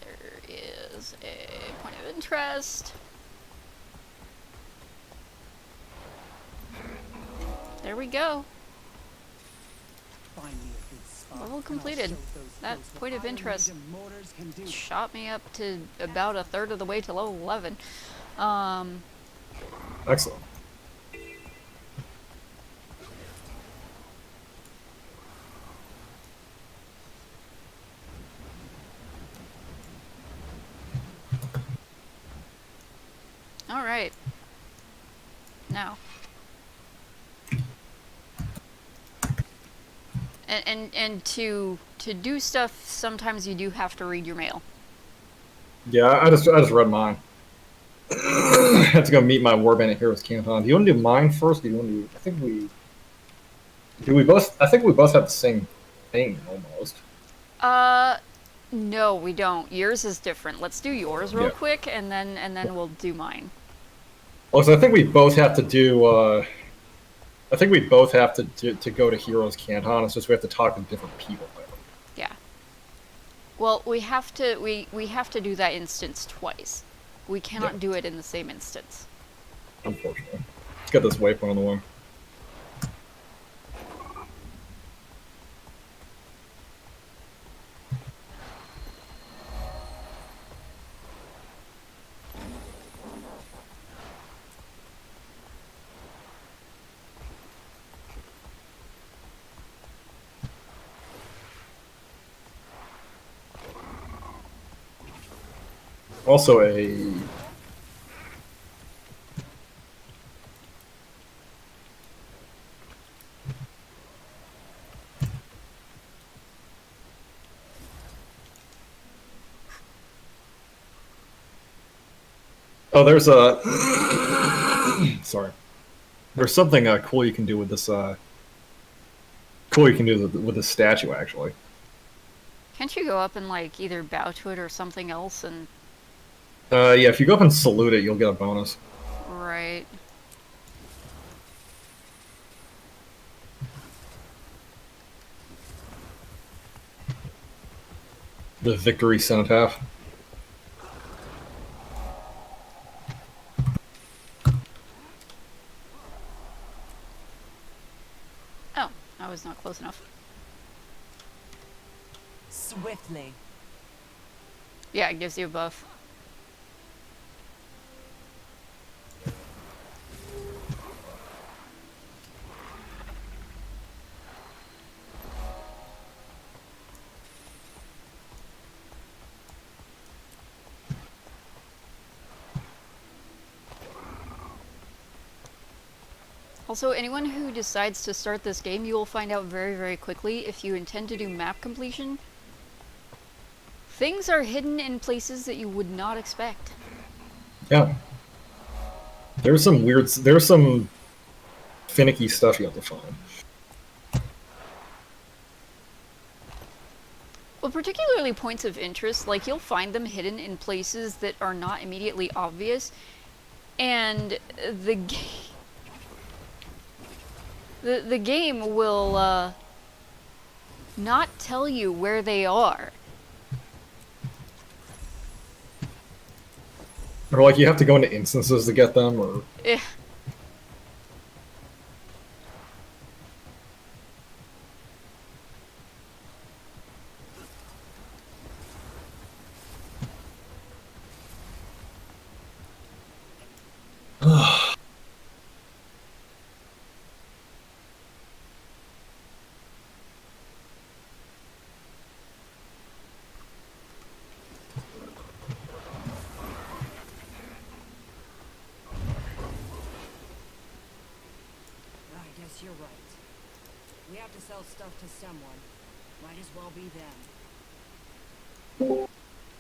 There is a point of interest. There we go. Level completed. That point of interest shot me up to about a third of the way to level 11. Excellent. All right. Now. And to do stuff, sometimes you do have to read your mail. Yeah, I just read mine. I have to go meet my warband at Heroes Canton. Do you want to do mine first? Do you want to do... I think we... Do we both... I think we both have the same thing, almost. No, we don't. Yours is different. Let's do yours real Yeah. quick, and then we'll do mine. Well, so I think we both have to do... I think we both have to go to Heroes Canton. It's just we have to talk to different people there. Yeah. Well, we have to we have to do that instance twice. We cannot do it in the same instance. Unfortunately. Let's get this waypoint on the way. Also a... Oh, there's a... Sorry. There's something cool you can do with this, cool you can do with this statue, actually. Can't you go up and like either bow to it or something else and... Yeah, if you go up and salute it, you'll get a bonus. Right. The Victory Cenotaph. Oh, I was not close enough. Swiftly. Yeah, it gives you a buff. Also, anyone who decides to start this game, you will find out very, very quickly if you intend to do map completion. Things are hidden in places that you would not expect. Yeah. There's some finicky stuff you have to find. Well, particularly points of interest, like you'll find them hidden in places that are not immediately obvious, and the game will not tell you where they are. Or like you have to go into instances to get them, or... Eh. I guess you're right. We have to sell stuff to someone. Might as well be them.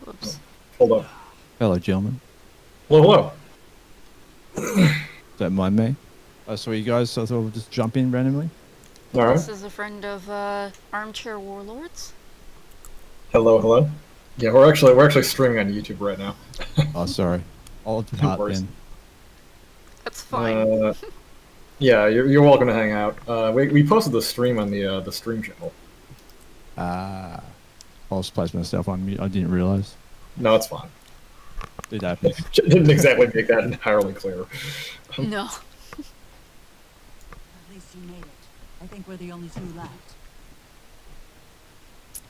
Whoops. Hold on. Hello, gentlemen. Hello, hello. Don't mind me. I saw you guys, so I thought we'd just jump in randomly. Alright. This is a friend of Armchair Warlords. Hello, hello. Yeah, we're actually streaming on YouTube right now. Oh, sorry. I'll depart worries. then. That's fine. Yeah, you're welcome to hang out. We posted the stream on the stream channel. I was placing myself on mute. I didn't realize. No, it's fine. It happens. Didn't exactly make that entirely clear. No. At least you made it. I think we're the only two left.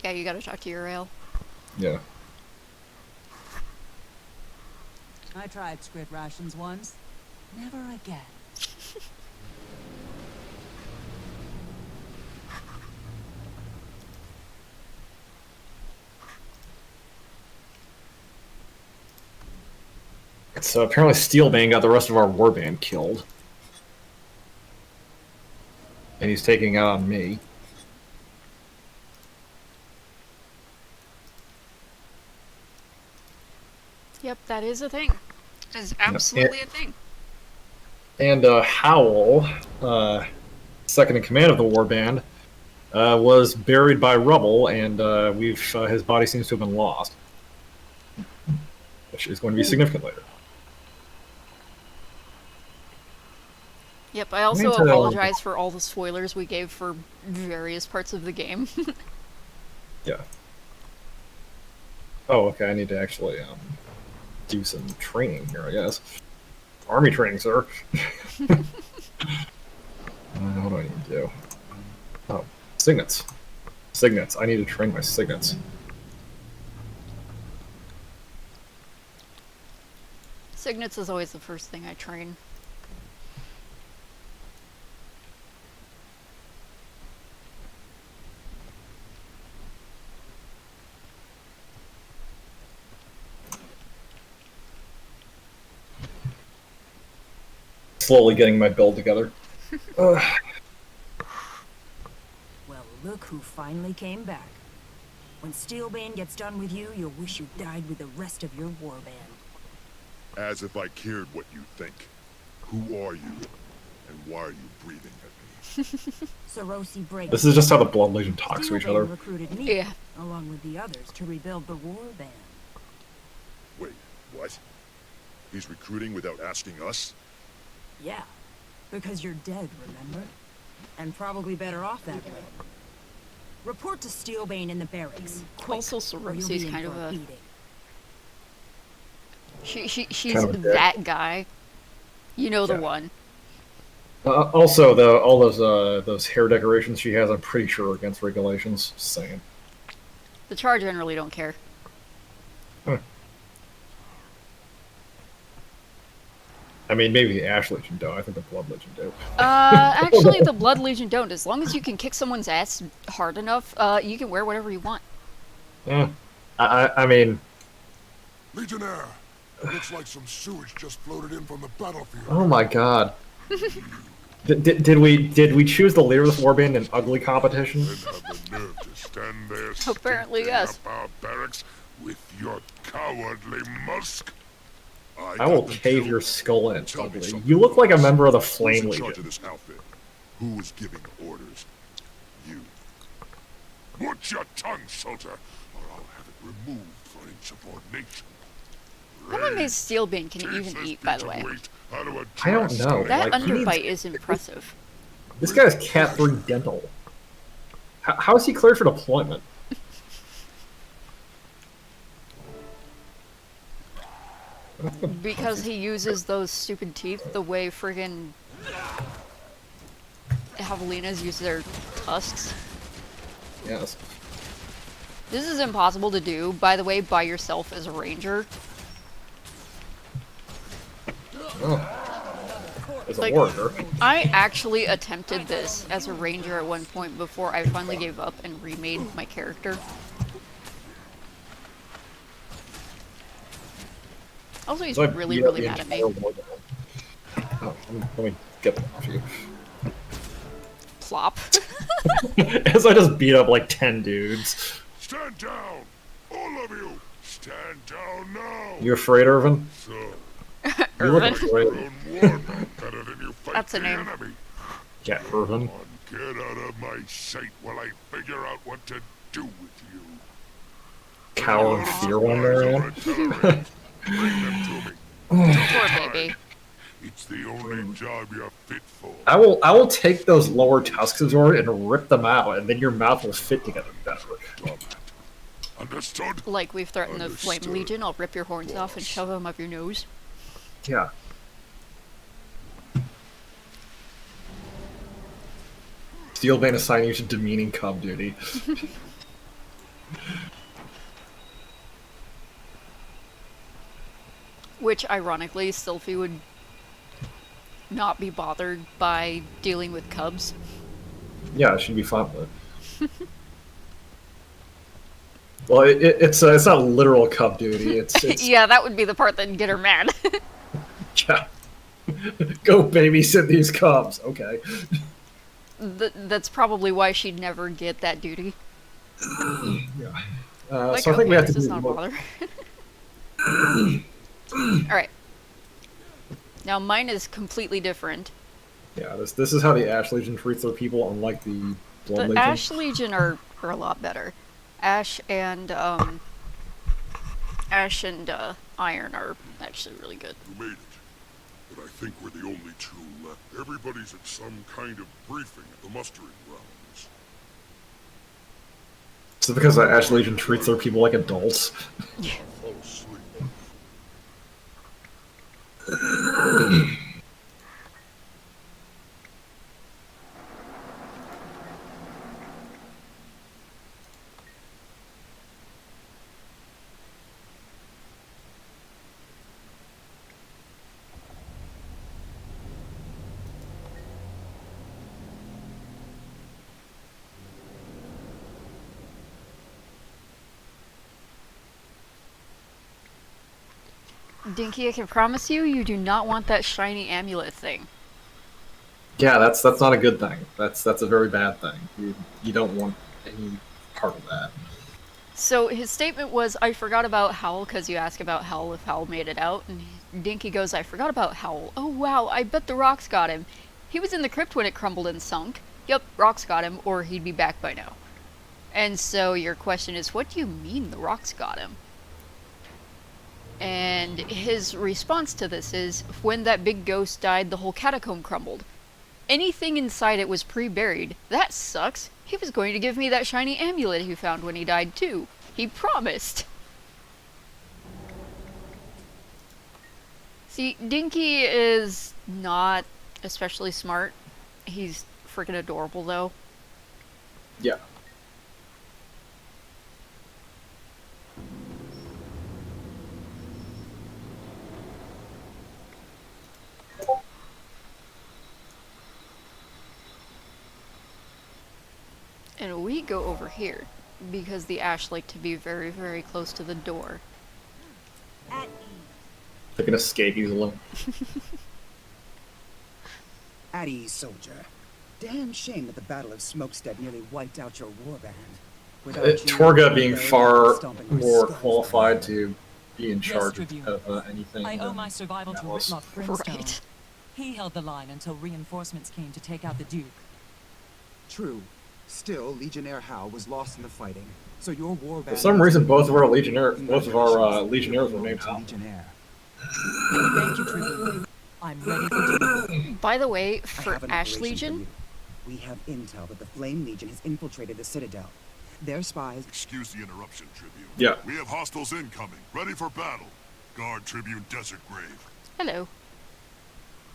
Yeah, you gotta talk to your rail. Yeah. I tried squid rations once. Never again. So apparently Steelbane got the rest of our warband killed. And he's taking out on me. Yep, that is a thing. That is absolutely a thing. And Howl, second in command of the warband, was buried by rubble, and his body seems to have been lost, which is going to be significant later. Yep, I also Meantime- apologize for all the spoilers we gave for various parts of the game. Yeah. Oh, okay. I need to actually do some training here, I guess. Army training, sir. What do I need to do? Oh, signets. Signets. I need to train my signets. Signets is always the first thing I train. Slowly getting my build together. Well, look who finally came back. When Steelbane gets done with you, you'll wish you died with the rest of your warband. As if I cared what you think. Who are you? And why are you breathing at me? Sarosi breaks. This is just how the Blood Legion talks to each Steelbane other. recruited me, Yeah. along with the others, to rebuild the warband. Wait, what? He's recruiting without asking us? Yeah, because you're dead, remember? And probably better off that way. Report to Steelbane in the barracks. Quick, Also, or you'll Sarosi's be in kind of for a... beating. She's Kind of a dick. that guy. You know the Yeah. one. Also, all those hair decorations she has, I'm pretty sure are against regulations. Just saying. The Char generally don't care. I mean, maybe the Ash Legion don't. I think the Blood Legion do. Actually, the Blood Legion don't. As long as you can kick someone's ass hard enough, you can wear whatever you want. Yeah. I mean, Legionnaire! Looks like some sewage just floated in from the battlefield. oh my god. Did we choose the leader of this warband in ugly competition? And have the nerve to stand there Apparently, stinking yes. up our barracks with your cowardly musk? I will got the cave kill. your skull in, Tell me ugly. something, You look like a boss. member of the Who's Flame in charge of Legion. this outfit? Who was giving orders? You. Watch your tongue, Sultan, or I'll have it removed for insubordination. I'm amazed Steelbane can even eat, by the way. I don't know. That Like, he needs- underbite is impressive. This guy's Cat 3 dental. How is he cleared for deployment? Because he uses those stupid teeth the way friggin' javelinas use their tusks. Yes. This is impossible to do, by the way, by yourself as a ranger. As Like- a warrior. I actually attempted this as a ranger at one point before I finally gave up and remade my character. Also, he's So I really, beat up really the mad at me. entire war down. Oh, let me get that off you. Plop. As I just beat up like 10 dudes. Stand down! All of you! Stand down now! You afraid, Irvin? So, You look Irvin. afraid. your own warman better than you fight That's a the name. enemy. Yeah, Irvin. Get out of my sight while I figure out what to do with you. Cower and fear one there, man. Bring them to me. Poor baby. It's the only job you're fit for. I will take those lower tusks of yours and rip them out, and then your mouth will fit together better. Understood? Like we've threatened the Flame Understood. Legion, I'll rip your horns off and shove them up your nose. Yeah. Steelbane assigning you to demeaning cub duty. Which, ironically, Sylphe would not be bothered by dealing with cubs. Yeah, she'd be fine with it. Well, it's not literal cub duty. It's Yeah, that would be the part that'd get her mad. yeah. Go babysit these cubs. Okay. That's probably why she'd never get that duty. Yeah. Like, So I think we have to this is do not a more. bother. Alright. Now mine is completely different. Yeah, this is how the Ash Legion treats their people, unlike the Blood The Legion. Ash Legion are a lot better. Ash and Iron are actually really good. You made it. But I think we're the only two left. Everybody's at some kind of briefing at the mustering grounds. Is it because the Ash Legion treats their people like adults? Fall asleep. Dinky, I can promise you, you do not want that shiny amulet thing. Yeah, that's not a good thing. That's a very bad thing. You don't want any part of that. So his statement was, I forgot about Howl, because you ask about Howl if Howl made it out, and Dinky goes, I forgot about Howl. Oh wow, I bet the rocks got him. He was in the crypt when it crumbled and sunk. Yep, rocks got him, or he'd be back by now. And so your question is, what do you mean the rocks got him? And his response to this is, when that big ghost died, the whole catacomb crumbled. Anything inside it was pre-buried. That sucks. He was going to give me that shiny amulet he found when he died too. He promised. See, Dinky is not especially smart. He's freaking adorable though. Yeah. And we go over here, because the Ash like to be very, very close to the door. At ease. They can escape easily. At ease, soldier. Damn shame that the Battle of Smokestead nearly wiped out your warband. Without you, Torga being far stomping our more skulls qualified right to be in Yes, charge Tribune. of anything. I owe than my survival to Alice. Whitlock Brimstone. Right. He held the line until reinforcements came to take out the Duke. True. Still, Legionnaire Hal was lost in the fighting, so your warband... For some reason, both of our legionnaires were named Hal. Legionnaire. Thank you, Tribune. I'm ready for duty. By the way, I for have an Ash operation Legion, for you. We have intel that the Flame Legion has infiltrated the Citadel. Their spies... Excuse the interruption, Tribune. Yeah. We have hostiles incoming, ready for battle. Guard Tribune Desert Grave. hello.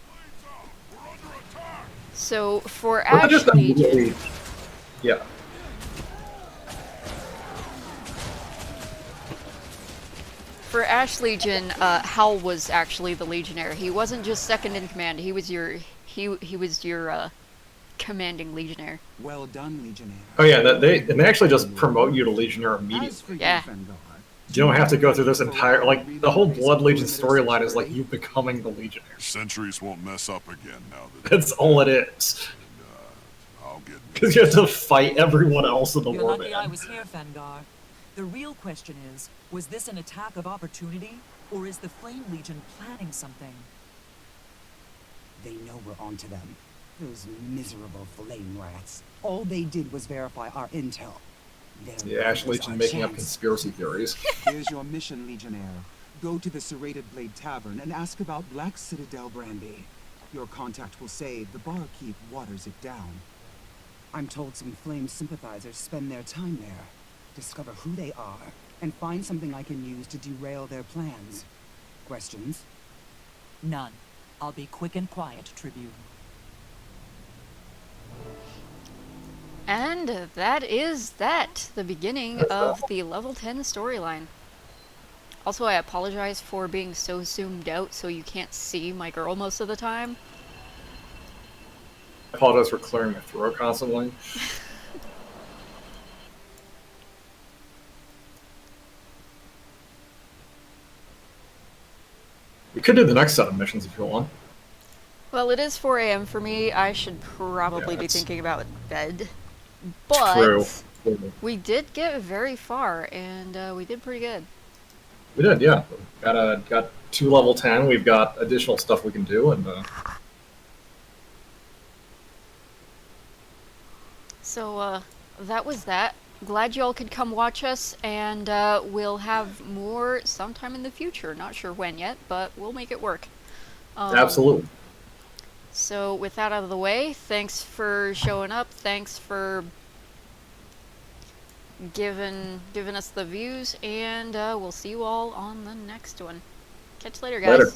Blades out! We're under attack! So for Wasn't Ash just Legion, immediately- Yeah. for Ash Legion, Howl was actually the Legionnaire. He wasn't just second in command. He was your commanding Legionnaire. Well done, Legionnaire. Oh yeah, they actually just promote you to Legionnaire As immediately. for you, Yeah. Fengar, You don't have to go through this entire, like, the whole Blood Legion storyline is like you becoming the Legionnaire. Sentries won't mess up again now that That's all it is. I'll get Because you have to fight everyone else in the You're lucky I warband. was here, Fengar. The real question is, was this an attack of opportunity, or is the Flame Legion planning something? They know we're onto them. Those miserable flame rats. All they did was verify our intel. The Ash Legion making up conspiracy theories. Here's your mission, Legionnaire. Go to the Serrated Blade Tavern and ask about Black Citadel brandy. Your contact will say the barkeep waters it down. I'm told some Flame sympathizers spend their time there. Discover who they are, and find something I can use to derail their plans. Questions? None. I'll be quick and quiet, Tribune. And that is the beginning of the level 10 storyline. Also, I apologize for being so zoomed out so you can't see my girl most of the time. I apologize for clearing my throat constantly. We could do the next set of missions if you want. Well, it is 4 a.m. for me. I should probably be it's- thinking about bed. But True. we did get very far, and we did pretty good. We did, yeah. Got 2 level 10. We've got additional stuff we can do, and So, that was that. Glad y'all could come watch us, and we'll have more sometime in the future. Not sure when yet, but we'll make it work. absolutely. So, with that out of the way, thanks for showing up. Thanks for giving us the views, and we'll see you all on the next one. Catch you later, guys. Later.